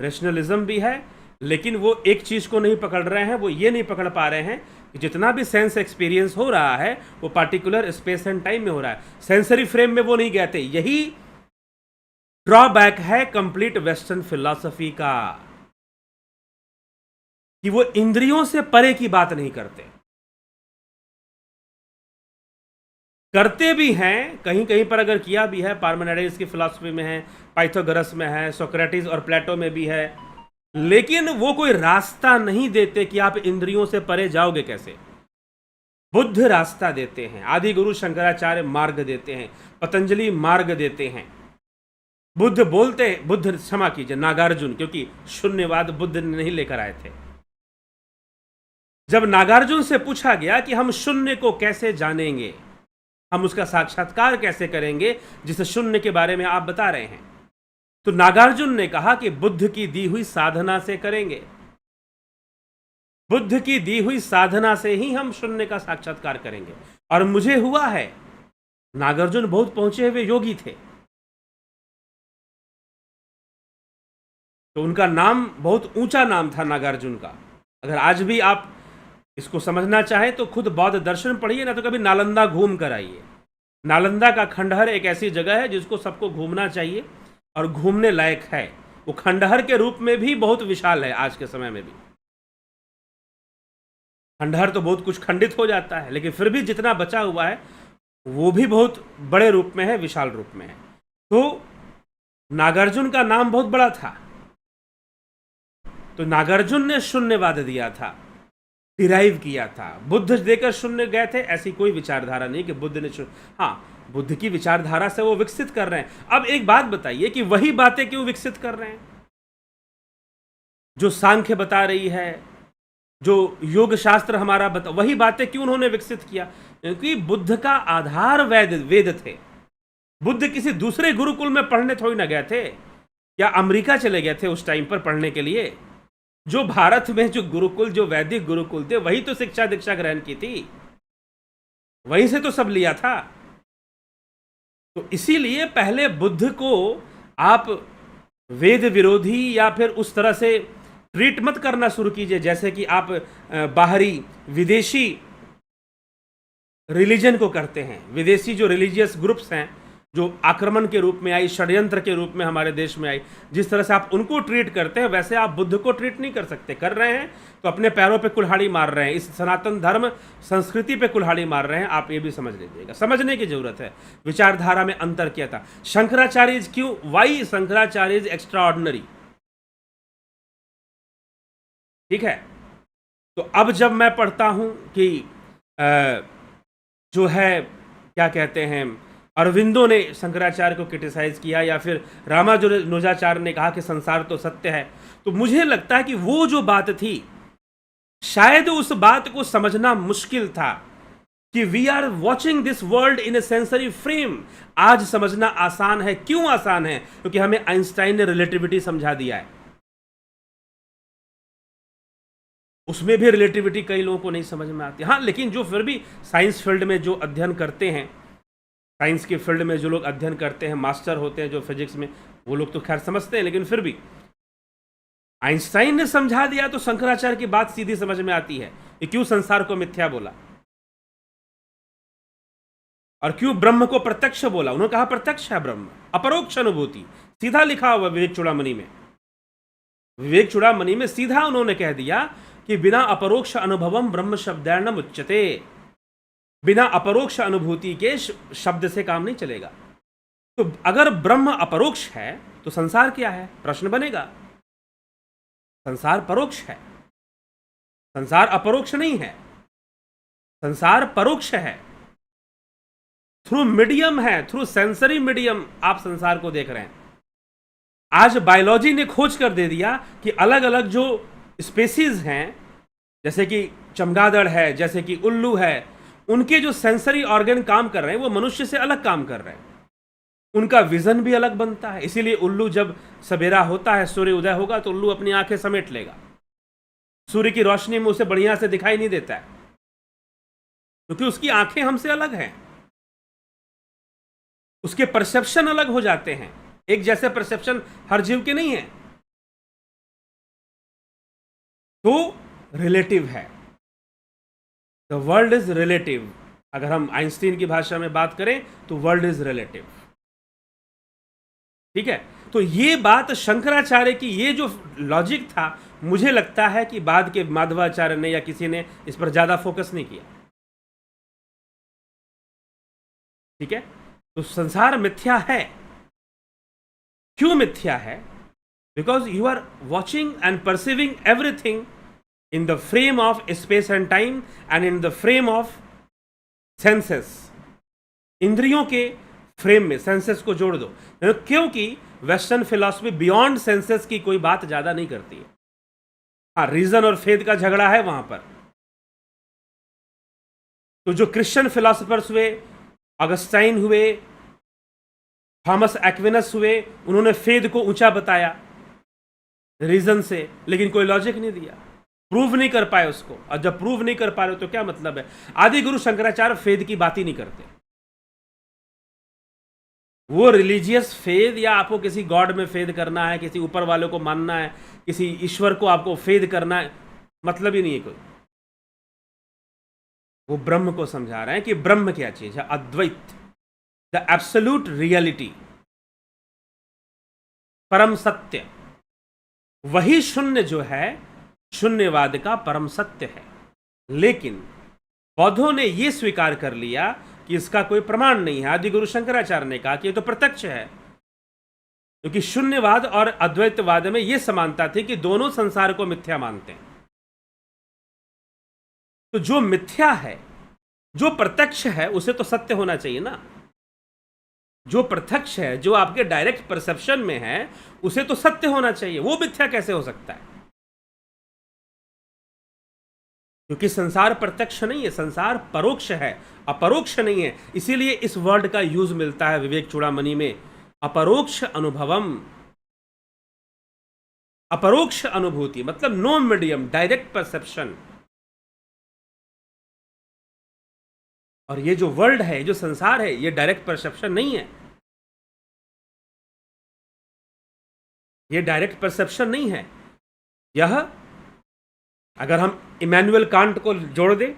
रेशनलिज्म भी है, लेकिन वो एक चीज को नहीं पकड़ रहे हैं, वो ये नहीं पकड़ पा रहे हैं कि जितना भी सेंस एक्सपीरियंस हो रहा है वो पार्टिकुलर स्पेस एंड टाइम में हो रहा है, सेंसरी फ्रेम में वो नहीं गए थे। यही ड्रॉबैक है कंप्लीट वेस्टर्न फिलॉसफी का, कि वो इंद्रियों से परे की बात नहीं करते। करते भी हैं, कहीं कहीं पर अगर किया भी है, पार्मेनिडेस की फिलॉसफी में है, पाइथागोरस में है, सोक्रेटिस और प्लेटो में भी है, लेकिन वो कोई रास्ता नहीं देते कि आप इंद्रियों से परे जाओगे कैसे। बुद्ध रास्ता देते हैं, आदि गुरु शंकराचार्य मार्ग देते हैं, पतंजलि मार्ग देते हैं। बुद्ध बोलते हैं, बुद्ध क्षमा कीजिए नागार्जुन, क्योंकि शून्यवाद बुद्ध ने नहीं लेकर आए थे। जब नागार्जुन से पूछा गया कि हम शून्य को कैसे जानेंगे, हम उसका साक्षात्कार कैसे करेंगे जिस शून्य के बारे में आप बता रहे हैं, तो नागार्जुन ने कहा कि बुद्ध की दी हुई साधना से करेंगे। बुद्ध की दी हुई साधना से ही हम शून्य का साक्षात्कार करेंगे। और मुझे हुआ है। नागार्जुन बहुत पहुंचे हुए योगी थे, तो उनका नाम बहुत ऊंचा नाम था नागार्जुन का। अगर आज भी आप इसको समझना चाहें तो खुद बौद्ध दर्शन पढ़िए, ना तो कभी नालंदा घूम कर आइए। नालंदा का खंडहर एक ऐसी जगह है जिसको सबको घूमना चाहिए और घूमने लायक है। वो खंडहर के रूप में भी बहुत विशाल है। आज के समय में भी खंडहर तो बहुत कुछ खंडित हो जाता है, लेकिन फिर भी जितना बचा हुआ है वो भी बहुत बड़े रूप में है, विशाल रूप में है। तो नागार्जुन का नाम बहुत बड़ा था, तो नागार्जुन ने शून्यवाद दिया था, डिराइव किया था। बुद्ध देकर शून्य गए थे, ऐसी कोई विचारधारा नहीं कि बुद्ध ने हाँ, बुद्ध की विचारधारा से वो विकसित कर रहे हैं। अब एक बात बताइए कि वही बातें क्यों विकसित कर रहे हैं जो सांख्य बता रही है, जो योग शास्त्र हमारा वही बातें क्यों उन्होंने विकसित किया? क्योंकि बुद्ध का आधार वेद थे। बुद्ध किसी दूसरे गुरुकुल में पढ़ने थोड़ी ना गए थे, या अमेरिका चले गए थे उस टाइम पर पढ़ने के लिए। जो भारत में जो गुरुकुल, जो वैदिक गुरुकुल थे, वही तो शिक्षा दीक्षा ग्रहण की थी, वहीं से तो सब लिया था। तो इसीलिए पहले बुद्ध को आप वेद विरोधी या फिर उस तरह से ट्रीट मत करना शुरू कीजिए जैसे कि आप बाहरी विदेशी रिलीजन को करते हैं। विदेशी जो रिलीजियस ग्रुप्स हैं, जो आक्रमण के रूप में आई, षड्यंत्र के रूप में हमारे देश में आई, जिस तरह से आप उनको ट्रीट करते हैं वैसे आप बुद्ध को ट्रीट नहीं कर सकते। कर रहे हैं तो अपने पैरों पे कुल्हाड़ी मार रहे हैं, इस सनातन धर्म संस्कृति पे कुल्हाड़ी मार रहे हैं। आप ये भी समझ लीजिएगा, समझने की जरूरत है। विचारधारा में अंतर किया था। शंकराचार्य क्यों, why Shankaracharya is extra ordinary, ठीक है। तो अब जब मैं पढ़ता हूं कि जो है क्या कहते हैं, अरविंदो ने शंकराचार्य को क्रिटिसाइज किया, या फिर रामानुजाचार्य ने कहा कि संसार तो सत्य है, तो मुझे लगता है कि वो जो बात थी, शायद उस बात को समझना मुश्किल था कि we are watching this world in a sensory frame. आज समझना आसान है। क्यों आसान है? क्योंकि हमें आइंस्टाइन ने रिलेटिविटी समझा दिया है। उसमें भी रिलेटिविटी कई लोगों को नहीं समझ में आती। हाँ, लेकिन जो फिर भी साइंस फील्ड में जो अध्ययन करते हैं, साइंस के फील्ड में जो लोग अध्ययन करते हैं, मास्टर होते हैं जो फिजिक्स में, वो लोग तो खैर समझते हैं। लेकिन फिर भी आइंस्टाइन ने समझा दिया तो शंकराचार्य की बात सीधी समझ में आती है कि क्यों संसार को मिथ्या बोला और क्यों ब्रह्म को प्रत्यक्ष बोला। उन्होंने कहा प्रत्यक्ष है ब्रह्म, अपरोक्ष अनुभूति, सीधा लिखा हुआ विवेक चूड़ामणि में। विवेक चूड़ामणि में सीधा उन्होंने कह दिया कि बिना अपरोक्ष अनुभवम ब्रह्म शब्दैर्न उच्यते। बिना अपरोक्ष अनुभूति के शब्द से काम नहीं चलेगा। तो अगर ब्रह्म अपरोक्ष है तो संसार क्या है? प्रश्न बनेगा। संसार परोक्ष है, संसार अपरोक्ष नहीं है, संसार परोक्ष है। थ्रू मीडियम है, थ्रू सेंसरी मीडियम आप संसार को देख रहे हैं। आज बायोलॉजी ने खोज कर दे दिया कि अलग अलग जो स्पेसीज हैं, जैसे कि चमगादड़ है, जैसे कि उल्लू है, उनके जो सेंसरी ऑर्गन काम कर रहे हैं वो मनुष्य से अलग काम कर रहे हैं। उनका विजन भी अलग बनता है। इसीलिए उल्लू जब सवेरा होता है, सूर्य उदय होगा, तो उल्लू अपनी आंखें समेट लेगा। सूर्य की रोशनी में उसे बढ़िया से दिखाई नहीं देता है, क्योंकि उसकी आंखें हमसे अलग हैं। उसके परसेप्शन अलग हो जाते हैं। एक जैसे परसेप्शन हर जीव के नहीं है। तो रिलेटिव है, द वर्ल्ड इज रिलेटिव। अगर हम आइंस्टीन की भाषा में बात करें तो वर्ल्ड इज रिलेटिव, ठीक है। तो ये बात शंकराचार्य की, ये जो लॉजिक था, मुझे लगता है कि बाद के माधवाचार्य ने या किसी ने इस पर ज्यादा फोकस नहीं किया, ठीक है। तो संसार मिथ्या है। क्यों मिथ्या है? Because you are watching and perceiving everything in the frame of space and time and in the frame of senses। इंद्रियों के फ्रेम में सेंसेस को जोड़ दो, क्योंकि वेस्टर्न फिलॉसफी बियॉन्ड सेंसेस की कोई बात ज्यादा नहीं करती है। हाँ, रीजन और फेथ का झगड़ा है वहां पर, तो जो क्रिश्चियन फिलोसफर्स हुए, ऑगस्टाइन हुए, थॉमस एक्विनस हुए, उन्होंने फेद को ऊंचा बताया रीजन से, लेकिन कोई लॉजिक नहीं दिया, प्रूव नहीं कर पाए उसको। और जब प्रूव नहीं कर पा रहे तो क्या मतलब है? आदि गुरु शंकराचार्य फेद की बात ही नहीं करते। वो रिलीजियस फेद या आपको किसी गॉड में फेद करना है, किसी ऊपर वाले को मानना है, किसी ईश्वर को आपको फेद करना है, मतलब ही नहीं है कोई। वो ब्रह्म को समझा रहे हैं कि ब्रह्म क्या चीज है, अद्वैत, द एब्सोल्यूट रियलिटी, परम सत्य, वही शून्य जो है शून्यवाद का परम सत्य है। लेकिन बौद्धों ने यह स्वीकार कर लिया कि इसका कोई प्रमाण नहीं है। आदि गुरु शंकराचार्य ने कहा कि यह तो प्रत्यक्ष है, क्योंकि शून्यवाद और अद्वैतवाद में यह समानता थी कि दोनों संसार को मिथ्या मानते हैं। तो जो मिथ्या है, जो प्रत्यक्ष है, उसे तो सत्य होना चाहिए ना। जो प्रत्यक्ष है, जो आपके डायरेक्ट परसेप्शन में है, उसे तो सत्य होना चाहिए। वो मिथ्या कैसे हो सकता है? क्योंकि संसार प्रत्यक्ष नहीं है, संसार परोक्ष है, अपरोक्ष नहीं है। इसीलिए इस वर्ड का यूज मिलता है विवेक चूड़ामणि में, अपरोक्ष अनुभवम। अपरोक्ष अनुभूति मतलब नो मीडियम, डायरेक्ट परसेप्शन। और ये जो वर्ल्ड है, जो संसार है, ये डायरेक्ट परसेप्शन नहीं है। ये डायरेक्ट परसेप्शन नहीं है। यह, अगर हम इमैनुअल कांट को जोड़ दें,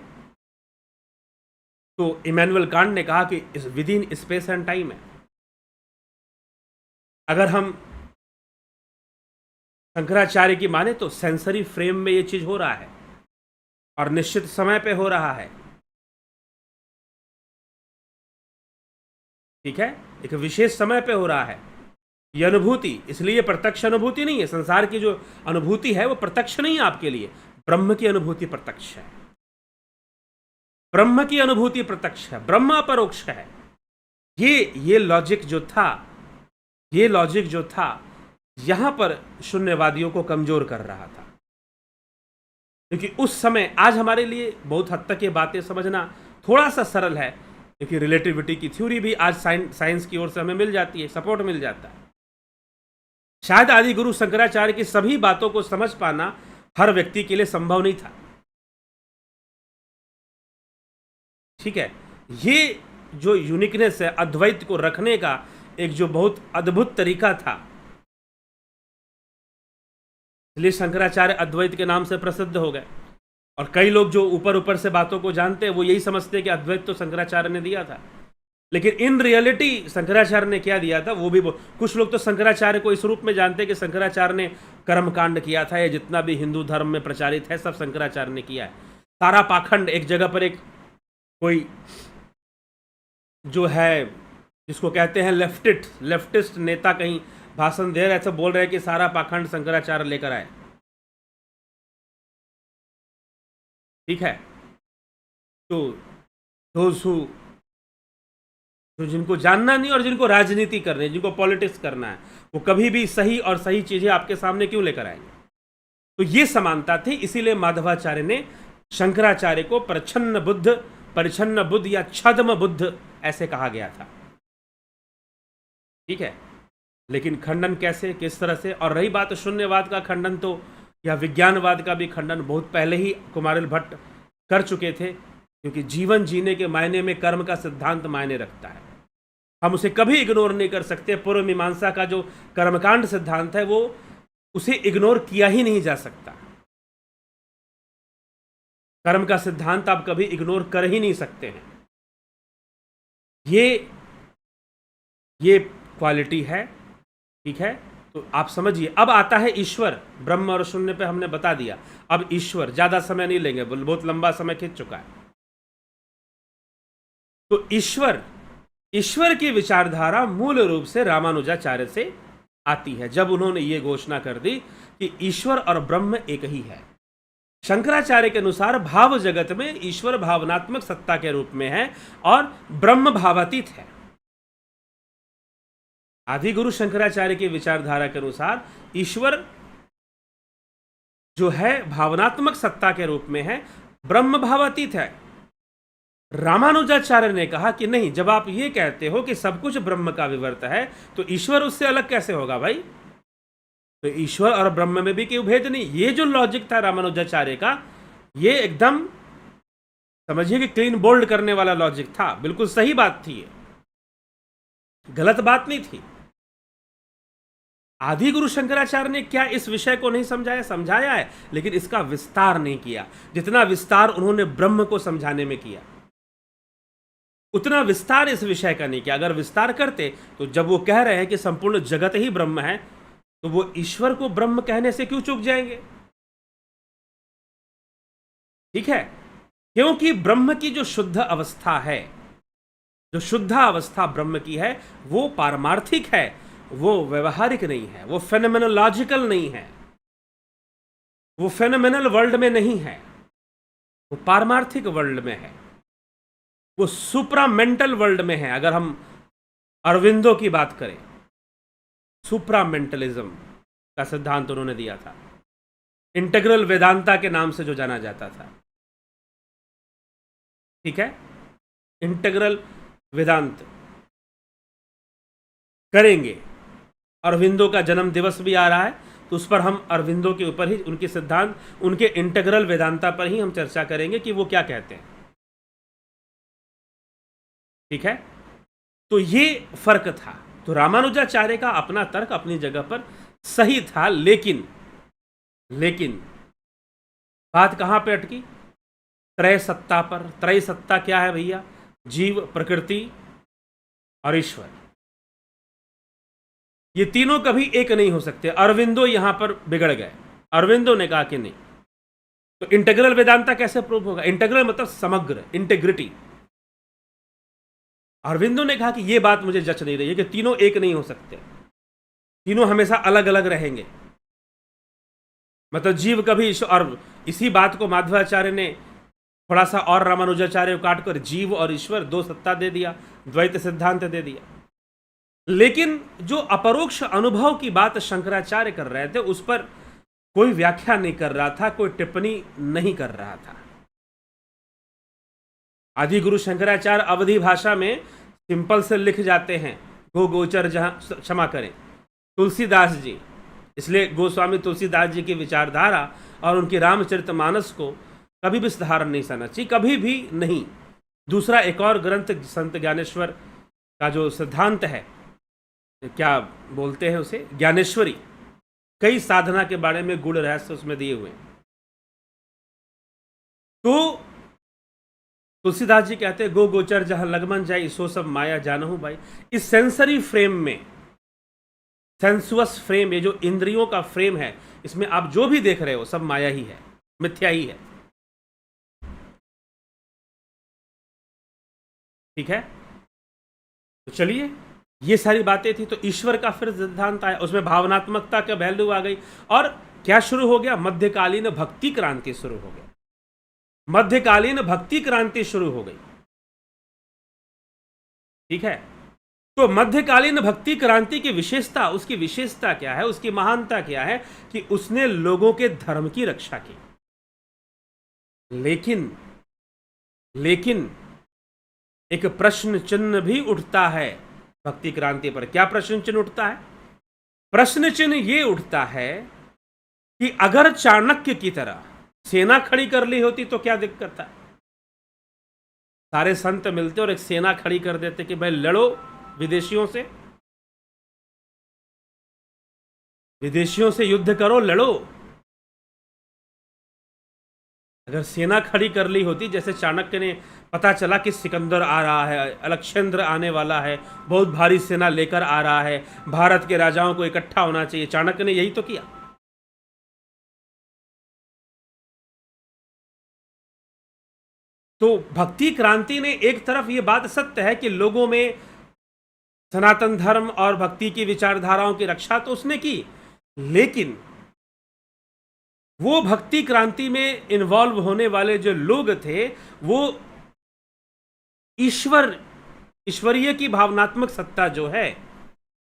तो इमैनुअल कांट ने कहा कि इस with in space and time है। अगर हम शंकराचार्य की माने तो सेंसरी फ्रेम में ये चीज हो रहा है और निश्चित समय पे हो रहा है। ठीक है, एक विशेष समय पे हो रहा है ये अनुभूति। इसलिए प्रत्यक्ष अनुभूति नहीं है। संसार की जो अनुभूति है वो प्रत्यक्ष नहीं है आपके लिए। ब्रह्म की अनुभूति प्रत्यक्ष है, ब्रह्म की अनुभूति प्रत्यक्ष है, ब्रह्म अपरोक्ष है। ये लॉजिक जो था, ये लॉजिक जो था, यहां पर शून्यवादियों को कमजोर कर रहा था। क्योंकि उस समय, आज हमारे लिए बहुत हद तक ये बातें समझना थोड़ा सा सरल है, क्योंकि रिलेटिविटी की थ्योरी भी आज साइंस की ओर से हमें मिल जाती है, सपोर्ट मिल जाता है। शायद आदि गुरु शंकराचार्य की सभी बातों को समझ पाना हर व्यक्ति के लिए संभव नहीं था। ठीक है, ये जो यूनिकनेस है अद्वैत को रखने का, एक जो बहुत अद्भुत तरीका था, इसलिए शंकराचार्य अद्वैत के नाम से प्रसिद्ध हो गए। और कई लोग जो ऊपर ऊपर से बातों को जानते हैं, वो यही समझते हैं कि अद्वैत तो शंकराचार्य ने दिया था। लेकिन इन रियलिटी शंकराचार्य ने क्या दिया था, वो भी कुछ लोग तो शंकराचार्य को इस रूप में जानते हैं कि शंकराचार्य ने कर्मकांड किया था। ये जितना भी हिंदू धर्म में प्रचारित है, सब शंकराचार्य ने किया है। सारा पाखंड, एक जगह पर एक कोई जो है, जिसको कहते हैं लेफ्टिस्ट नेता कहीं भाषण दे रहे थे, बोल रहे हैं कि सारा पाखंड शंकराचार्य लेकर आए। ठीक है, तो तो जिनको जानना नहीं और जिनको राजनीति करनी, जिनको पॉलिटिक्स करना है, वो कभी भी सही और सही चीजें आपके सामने क्यों लेकर आएंगे? तो ये समानता थी। इसीलिए माधवाचार्य ने शंकराचार्य को परिच्छन्न बुद्ध या छद्म बुद्ध ऐसे कहा गया था। ठीक है, लेकिन खंडन कैसे, किस तरह से? और रही बात शून्यवाद का खंडन, तो या विज्ञानवाद का भी खंडन बहुत पहले ही कुमारिल भट्ट कर चुके थे, क्योंकि जीवन जीने के मायने में कर्म का सिद्धांत मायने रखता है। हम उसे कभी इग्नोर नहीं कर सकते। पूर्व मीमांसा का जो कर्मकांड सिद्धांत है, वो उसे इग्नोर किया ही नहीं जा सकता। कर्म का सिद्धांत आप कभी इग्नोर कर ही नहीं सकते हैं। ये क्वालिटी है। ठीक है, तो आप समझिए। अब आता है ईश्वर। ब्रह्म और शून्य पे हमने बता दिया। अब ईश्वर, ज्यादा समय नहीं लेंगे, बहुत लंबा समय खींच चुका है। तो ईश्वर की विचारधारा मूल रूप से रामानुजाचार्य से आती है, जब उन्होंने ये घोषणा कर दी कि ईश्वर और ब्रह्म एक ही है। शंकराचार्य के अनुसार भाव जगत में ईश्वर भावनात्मक सत्ता के रूप में है और ब्रह्म भावातीत है। आदि गुरु शंकराचार्य की विचारधारा के अनुसार ईश्वर जो है भावनात्मक सत्ता के रूप में है, ब्रह्म भावातीत है। रामानुजाचार्य ने कहा कि नहीं, जब आप ये कहते हो कि सब कुछ ब्रह्म का विवर्त है तो ईश्वर उससे अलग कैसे होगा भाई? तो ईश्वर और ब्रह्म में भी कोई भेद नहीं। ये जो लॉजिक था रामानुजाचार्य का, ये एकदम समझिए कि क्लीन बोल्ड करने वाला लॉजिक था, बिल्कुल सही बात थी, ये गलत बात नहीं थी। आदि गुरु शंकराचार्य ने क्या इस विषय को नहीं समझाया? समझाया है, लेकिन इसका विस्तार नहीं किया। जितना विस्तार उन्होंने ब्रह्म को समझाने में किया, उतना विस्तार इस विषय का नहीं किया। अगर विस्तार करते तो जब वो कह रहे हैं कि संपूर्ण जगत ही ब्रह्म है, तो वो ईश्वर को ब्रह्म कहने से क्यों चूक जाएंगे? ठीक है, क्योंकि ब्रह्म की जो शुद्ध अवस्था है, जो शुद्ध अवस्था ब्रह्म की है, वो पारमार्थिक है, वो व्यवहारिक नहीं है, वो फेनोमेनोलॉजिकल नहीं है, वो फेनोमेनल वर्ल्ड में नहीं है, वो पारमार्थिक वर्ल्ड में है, वो सुप्रामेंटल वर्ल्ड में है। अगर हम अरविंदो की बात करें, सुप्रामेंटलिज्म का सिद्धांत उन्होंने दिया था, इंटीग्रल वेदांता के नाम से जो जाना जाता था। ठीक है, इंटीग्रल वेदांत करेंगे। अरविंदो का जन्म दिवस भी आ रहा है, तो उस पर हम अरविंदो के ऊपर ही, उनके सिद्धांत, उनके इंटीग्रल वेदांता पर ही हम चर्चा करेंगे कि वो क्या कहते हैं। ठीक है, तो ये फर्क था। तो रामानुजाचार्य का अपना तर्क अपनी जगह पर सही था, लेकिन बात कहां पे अटकी? त्रय सत्ता पर। त्रय सत्ता क्या है भैया? जीव, प्रकृति और ईश्वर। ये तीनों कभी एक नहीं हो सकते। अरविंदो यहां पर बिगड़ गए। अरविंदो ने कहा कि नहीं, तो इंटीग्रल वेदांता कैसे प्रूव होगा? इंटीग्रल मतलब समग्र, इंटीग्रिटी। अरविंदो ने कहा कि यह बात मुझे जच नहीं रही है कि तीनों एक नहीं हो सकते, तीनों हमेशा अलग अलग रहेंगे। मतलब जीव कभी ईश्वर, और इसी बात को माधवाचार्य ने थोड़ा सा और रामानुजाचार्य को काटकर जीव और ईश्वर दो सत्ता दे दिया, द्वैत सिद्धांत दे दिया। लेकिन जो अपरोक्ष अनुभव की बात शंकराचार्य कर रहे थे, उस पर कोई व्याख्या नहीं कर रहा था, कोई टिप्पणी नहीं कर रहा था। आदि गुरु शंकराचार्य अवधि भाषा में सिंपल से लिख जाते हैं, गो गोचर जहां, क्षमा करें, तुलसीदास जी, इसलिए गोस्वामी तुलसीदास जी की विचारधारा और उनकी रामचरितमानस को कभी भी साधारण नहीं समझना चाहिए, कभी भी नहीं। दूसरा एक और ग्रंथ संत ज्ञानेश्वर का जो सिद्धांत है, क्या बोलते हैं उसे, ज्ञानेश्वरी, कई साधना के बारे में गूढ़ रहस्य उसमें दिए हुए हैं। तो तुलसीदास जी कहते हैं, गो गोचर जहां लगमन जाए, सो सब माया जानहु भाई। इस सेंसरी फ्रेम में, सेंसुअस फ्रेम, ये जो इंद्रियों का फ्रेम है, इसमें आप जो भी देख रहे हो सब माया ही है, मिथ्या ही है। ठीक है, तो चलिए, ये सारी बातें थी। तो ईश्वर का फिर सिद्धांत आया, उसमें भावनात्मकता का वैल्यू आ गई, और क्या शुरू हो गया? मध्यकालीन भक्ति क्रांति शुरू हो गई। मध्यकालीन भक्ति क्रांति शुरू हो गई। ठीक है, तो मध्यकालीन भक्ति क्रांति की विशेषता, उसकी विशेषता क्या है, उसकी महानता क्या है? कि उसने लोगों के धर्म की रक्षा की। लेकिन एक प्रश्न चिन्ह भी उठता है भक्ति क्रांति पर। क्या प्रश्न चिन्ह उठता है? प्रश्न चिन्ह ये उठता है कि अगर चाणक्य की तरह सेना खड़ी कर ली होती तो क्या दिक्कत था? सारे संत मिलते और एक सेना खड़ी कर देते कि भाई लड़ो विदेशियों से, विदेशियों से युद्ध करो, लड़ो। अगर सेना खड़ी कर ली होती, जैसे चाणक्य ने, पता चला कि सिकंदर आ रहा है, अलक्षेंद्र आने वाला है, बहुत भारी सेना लेकर आ रहा है, भारत के राजाओं को इकट्ठा होना चाहिए, चाणक्य ने यही तो किया। तो भक्ति क्रांति ने, एक तरफ ये बात सत्य है कि लोगों में सनातन धर्म और भक्ति की विचारधाराओं की रक्षा तो उसने की, लेकिन वो भक्ति क्रांति में इन्वॉल्व होने वाले जो लोग थे, वो ईश्वरीय की भावनात्मक सत्ता जो है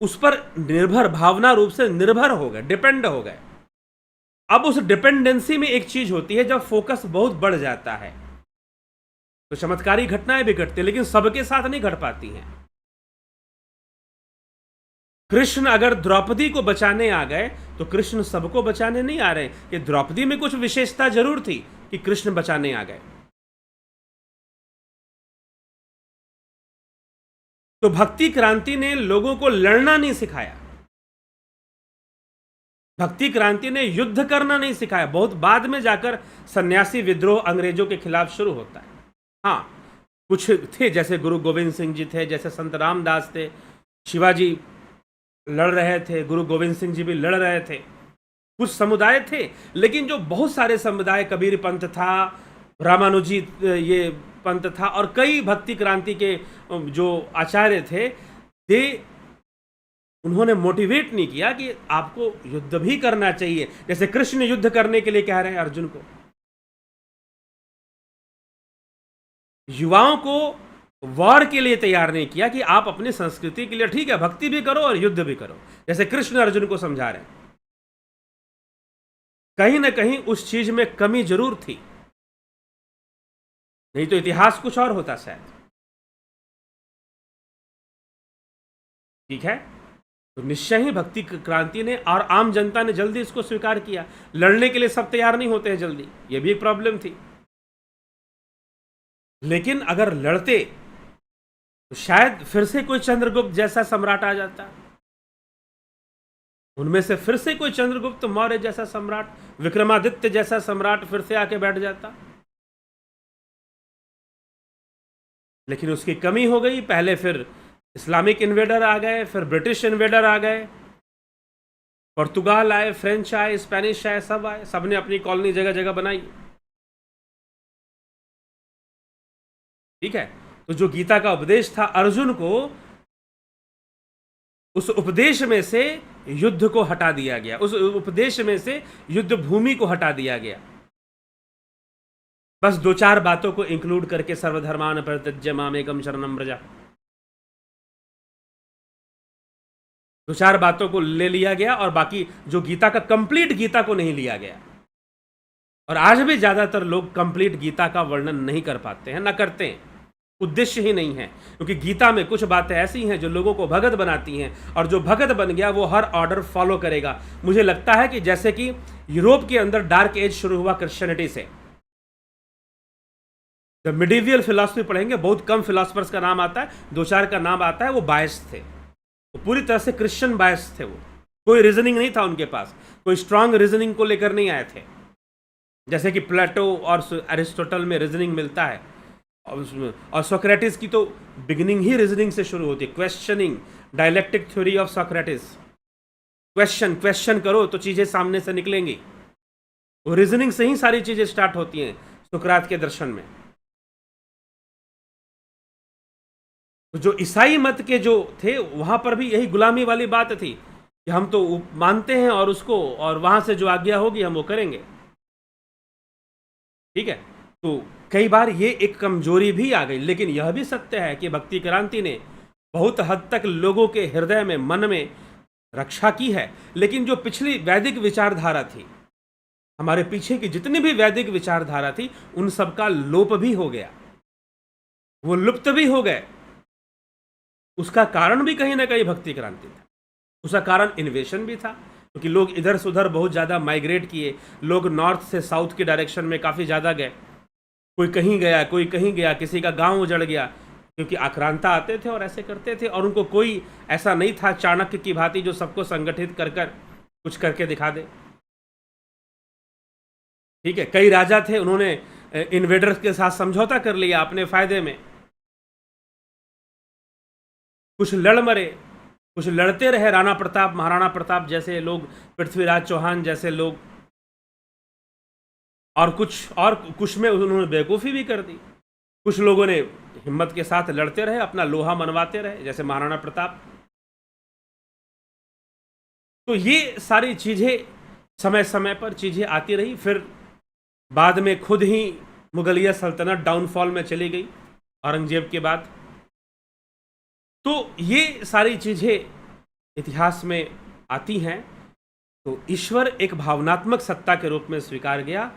उस पर निर्भर, भावना रूप से निर्भर हो गए, डिपेंड हो गए। अब उस डिपेंडेंसी में एक चीज होती है, जब फोकस बहुत बढ़ जाता है, तो चमत्कारी घटनाएं भी घटती, लेकिन सबके साथ नहीं घट पाती हैं। कृष्ण अगर द्रौपदी को बचाने आ गए तो कृष्ण सबको बचाने नहीं आ रहे, कि द्रौपदी में कुछ विशेषता जरूर थी कि कृष्ण बचाने आ गए। तो भक्ति क्रांति ने लोगों को लड़ना नहीं सिखाया, भक्ति क्रांति ने युद्ध करना नहीं सिखाया। बहुत बाद में जाकर सन्यासी विद्रोह अंग्रेजों के खिलाफ शुरू होता है। हाँ, कुछ थे, जैसे गुरु गोविंद सिंह जी थे, जैसे संत रामदास थे, शिवाजी लड़ रहे थे, गुरु गोविंद सिंह जी भी लड़ रहे थे, कुछ समुदाय थे। लेकिन जो बहुत सारे समुदाय, कबीर पंथ था, रामानुजी ये पंथ था, और कई भक्ति क्रांति के जो आचार्य थे, उन्होंने मोटिवेट नहीं किया कि आपको युद्ध भी करना चाहिए, जैसे कृष्ण युद्ध करने के लिए कह रहे हैं अर्जुन को। युवाओं को वॉर के लिए तैयार नहीं किया कि आप अपनी संस्कृति के लिए, ठीक है, भक्ति भी करो और युद्ध भी करो, जैसे कृष्ण अर्जुन को समझा रहे हैं। कहीं ना कहीं उस चीज में कमी जरूर थी, नहीं तो इतिहास कुछ और होता शायद। ठीक है, तो निश्चय ही भक्ति क्रांति ने और आम जनता ने जल्दी इसको स्वीकार किया। लड़ने के लिए सब तैयार नहीं होते हैं जल्दी, यह भी एक प्रॉब्लम थी। लेकिन अगर लड़ते तो शायद फिर से कोई चंद्रगुप्त जैसा सम्राट आ जाता, उनमें से फिर से कोई चंद्रगुप्त मौर्य जैसा सम्राट, विक्रमादित्य जैसा सम्राट फिर से आके बैठ जाता। लेकिन उसकी कमी हो गई। पहले फिर इस्लामिक इन्वेडर आ गए, फिर ब्रिटिश इन्वेडर आ गए, पुर्तगाल आए, फ्रेंच आए, स्पेनिश आए, सब आए, सबने अपनी कॉलोनी जगह जगह बनाई। ठीक है, तो जो गीता का उपदेश था, अर्जुन को उस उपदेश में से युद्ध को हटा दिया गया, उस उपदेश में से युद्ध भूमि को हटा दिया गया। बस दो चार बातों को इंक्लूड करके, सर्वधर्मान परित्यज्य मामेकं शरणं व्रज, दो चार बातों को ले लिया गया, और बाकी जो गीता का कंप्लीट गीता को नहीं लिया गया। और आज भी ज्यादातर लोग कंप्लीट गीता का वर्णन नहीं कर पाते हैं, ना करते हैं, उद्देश्य ही नहीं है। क्योंकि गीता में कुछ बातें ऐसी हैं जो लोगों को भगत बनाती हैं, और जो भगत बन गया वो हर ऑर्डर फॉलो करेगा। मुझे लगता है कि जैसे कि यूरोप के अंदर डार्क एज शुरू हुआ क्रिश्चियनिटी से। जब मिडिवियल फिलॉसफी पढ़ेंगे, बहुत कम फिलोसफर्स का नाम आता है, दो चार का नाम आता है, वो बायस थे, वो पूरी तरह से क्रिश्चियन बायस थे। वो कोई रीजनिंग नहीं था उनके पास, कोई स्ट्रांग रीजनिंग को लेकर नहीं आए थे। जैसे कि प्लेटो और एरिस्टोटल में रीजनिंग मिलता है, और सोक्रेटिस की तो बिगिनिंग ही रीजनिंग से शुरू होती है। Questioning, dialectic theory of Socrates, question करो तो चीजें सामने से निकलेंगी। वो रीजनिंग से ही सारी चीजें स्टार्ट होती हैं सुकरात के दर्शन में। तो जो ईसाई मत के जो थे, वहां पर भी यही गुलामी वाली बात थी कि हम तो मानते हैं और उसको, और वहां से जो आज्ञा होगी हम वो करेंगे। ठीक है, तो कई बार ये एक कमजोरी भी आ गई। लेकिन यह भी सत्य है कि भक्ति क्रांति ने बहुत हद तक लोगों के हृदय में, मन में रक्षा की है। लेकिन जो पिछली वैदिक विचारधारा थी, हमारे पीछे की जितनी भी वैदिक विचारधारा थी, उन सबका लोप भी हो गया, वो लुप्त भी हो गए। उसका कारण भी कहीं ना कहीं भक्ति क्रांति था। उसका कारण इन्वेशन भी था, क्योंकि लोग इधर से उधर बहुत ज़्यादा माइग्रेट किए। लोग नॉर्थ से साउथ के डायरेक्शन में काफ़ी ज़्यादा गए, कोई कहीं गया, कोई कहीं गया, किसी का गांव उजड़ गया, क्योंकि आक्रांता आते थे और ऐसे करते थे। और उनको कोई ऐसा नहीं था चाणक्य की भांति जो सबको संगठित कर कर कुछ करके दिखा दे। ठीक है, कई राजा थे, उन्होंने इन्वेडर्स के साथ समझौता कर लिया अपने फायदे में। कुछ लड़ मरे, कुछ लड़ते रहे, राणा प्रताप, महाराणा प्रताप जैसे लोग, पृथ्वीराज चौहान जैसे लोग, और कुछ में उन्होंने बेवकूफ़ी भी कर दी। कुछ लोगों ने हिम्मत के साथ लड़ते रहे, अपना लोहा मनवाते रहे, जैसे महाराणा प्रताप। तो ये सारी चीज़ें समय समय पर चीज़ें आती रही। फिर बाद में खुद ही मुगलिया सल्तनत डाउनफॉल में चली गई औरंगजेब के बाद। तो ये सारी चीज़ें इतिहास में आती हैं। तो ईश्वर एक भावनात्मक सत्ता के रूप में स्वीकार गया,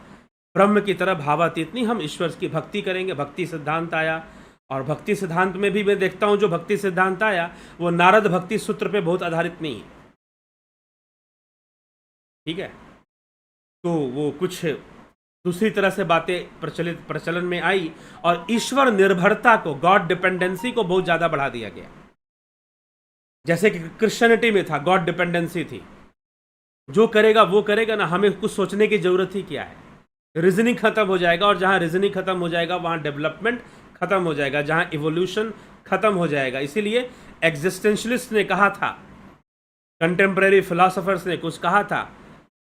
ब्रह्म की तरह भावातीत नहीं, हम ईश्वर की भक्ति करेंगे। भक्ति सिद्धांत आया, और भक्ति सिद्धांत में भी मैं देखता हूं जो भक्ति सिद्धांत आया वो नारद भक्ति सूत्र पे बहुत आधारित नहीं है, ठीक है। तो वो कुछ दूसरी तरह से बातें प्रचलन में आई, और ईश्वर निर्भरता को, गॉड डिपेंडेंसी को बहुत ज्यादा बढ़ा दिया गया। जैसे कि क्रिश्चियनिटी में था, गॉड डिपेंडेंसी थी, जो करेगा वो करेगा ना, हमें कुछ सोचने की जरूरत ही क्या है। रीजनिंग खत्म हो जाएगा, और जहां रीजनिंग खत्म हो जाएगा वहां डेवलपमेंट खत्म हो जाएगा, जहां इवोल्यूशन खत्म हो जाएगा। इसीलिए एग्जिस्टेंशलिस्ट ने कहा था, कंटेम्पररी फिलोसोफर्स ने कुछ कहा था,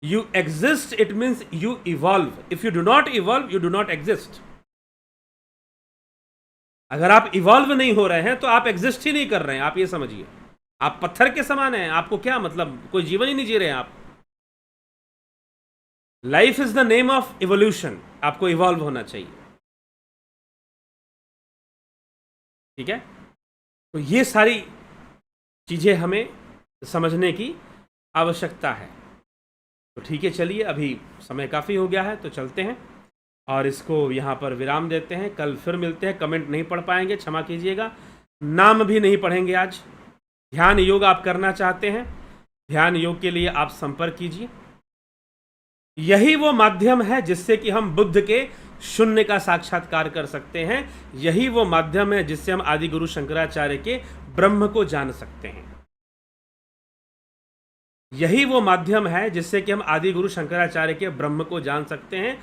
you exist it means you evolve, if you do not evolve you do not exist. अगर आप इवॉल्व नहीं हो रहे हैं तो आप एग्जिस्ट ही नहीं कर रहे हैं। आप ये समझिए, आप पत्थर के समान हैं, आपको क्या मतलब, कोई जीवन ही नहीं जी रहे हैं आप। Life is the name of evolution, आपको इवॉल्व होना चाहिए, ठीक है। तो ये सारी चीजें हमें समझने की आवश्यकता है। तो ठीक है, चलिए अभी समय काफ़ी हो गया है, तो चलते हैं और इसको यहाँ पर विराम देते हैं। कल फिर मिलते हैं। कमेंट नहीं पढ़ पाएंगे, क्षमा कीजिएगा। नाम भी नहीं पढ़ेंगे आज। ध्यान योग आप करना चाहते हैं, ध्यान योग के लिए आप संपर्क कीजिए। यही वो माध्यम है जिससे कि हम बुद्ध के शून्य का साक्षात्कार कर सकते हैं। यही वो माध्यम है जिससे हम आदि गुरु शंकराचार्य के ब्रह्म को जान सकते हैं। यही वो माध्यम है जिससे कि हम आदि गुरु शंकराचार्य के ब्रह्म को जान सकते हैं।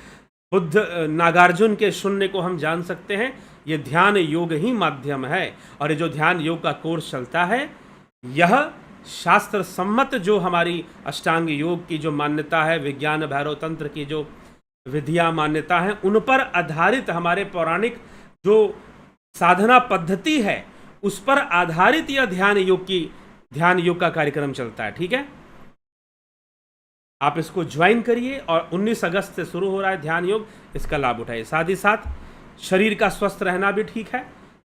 बुद्ध नागार्जुन के शून्य को हम जान सकते हैं। ये ध्यान योग ही माध्यम है। और ये जो ध्यान योग का कोर्स चलता है, यह शास्त्र सम्मत जो हमारी अष्टांग योग की जो मान्यता है, विज्ञान भैरव तंत्र की जो विधियां मान्यता है, उन पर आधारित हमारे पौराणिक जो साधना पद्धति है, उस पर आधारित यह ध्यान योग का कार्यक्रम चलता है, ठीक है। आप इसको ज्वाइन करिए और 19 अगस्त से शुरू हो रहा है ध्यान योग, इसका लाभ उठाइए। साथ ही साथ शरीर का स्वस्थ रहना भी ठीक है,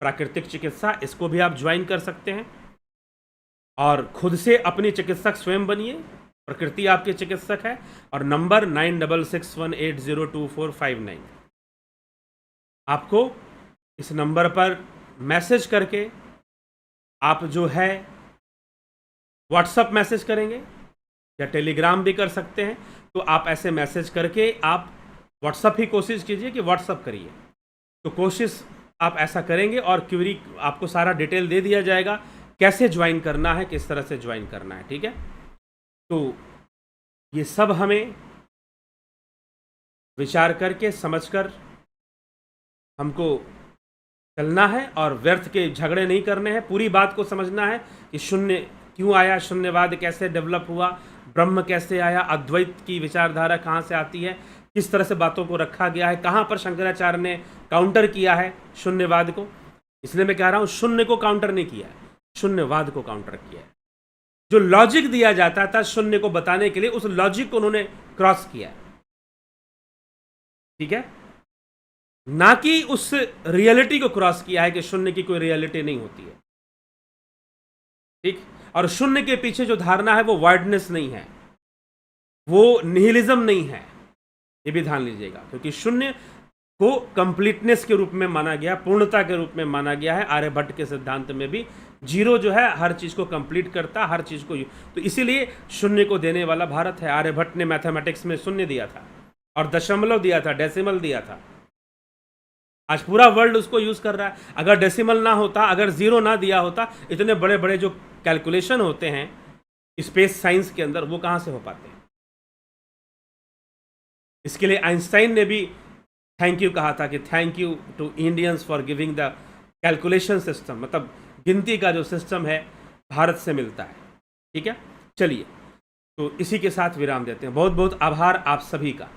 प्राकृतिक चिकित्सा, इसको भी आप ज्वाइन कर सकते हैं। और खुद से अपनी चिकित्सक स्वयं बनिए, प्रकृति आपके चिकित्सक है। और नंबर 9661802459, आपको इस नंबर पर मैसेज करके आप जो है व्हाट्सएप मैसेज करेंगे या टेलीग्राम भी कर सकते हैं। तो आप ऐसे मैसेज करके आप व्हाट्सएप ही कोशिश कीजिए कि व्हाट्सएप करिए, तो कोशिश आप ऐसा करेंगे और क्यूरी आपको सारा डिटेल दे दिया जाएगा, कैसे ज्वाइन करना है, किस तरह से ज्वाइन करना है, ठीक है। तो ये सब हमें विचार करके समझकर हमको चलना है और व्यर्थ के झगड़े नहीं करने हैं। पूरी बात को समझना है कि शून्य क्यों आया, शून्यवाद कैसे डेवलप हुआ, ब्रह्म कैसे आया, अद्वैत की विचारधारा कहाँ से आती है, किस तरह से बातों को रखा गया है, कहाँ पर शंकराचार्य ने काउंटर किया है शून्यवाद को। इसलिए मैं कह रहा हूँ शून्य को काउंटर नहीं किया है, शून्यवाद को काउंटर किया है। जो लॉजिक दिया जाता था शून्य को बताने के लिए, उस लॉजिक को उन्होंने क्रॉस किया, ठीक है, ना कि उस रियलिटी को क्रॉस किया है कि शून्य की कोई रियलिटी नहीं होती है, ठीक। और शून्य के पीछे जो धारणा है वो वाइडनेस नहीं है, वो निहिलिज्म नहीं है, ये भी ध्यान लीजिएगा। क्योंकि शून्य को कंप्लीटनेस के रूप में माना गया, पूर्णता के रूप में माना गया है। आर्यभट्ट के सिद्धांत में भी जीरो जो है हर चीज को कंप्लीट करता, हर चीज को, तो इसीलिए शून्य को देने वाला भारत है। आर्यभट्ट ने मैथमेटिक्स में शून्य दिया था और दशमलव दिया था, डेसिमल दिया था। आज पूरा वर्ल्ड उसको यूज कर रहा है। अगर डेसिमल ना होता, अगर जीरो ना दिया होता, इतने बड़े बड़े जो कैलकुलेशन होते हैं स्पेस साइंस के अंदर, वो कहां से हो पाते हैं। इसके लिए आइंस्टाइन ने भी थैंक यू कहा था कि thank you to Indians for giving the calculation system, मतलब गिनती का जो सिस्टम है भारत से मिलता है, ठीक है। चलिए, तो इसी के साथ विराम देते हैं। बहुत बहुत आभार आप सभी का।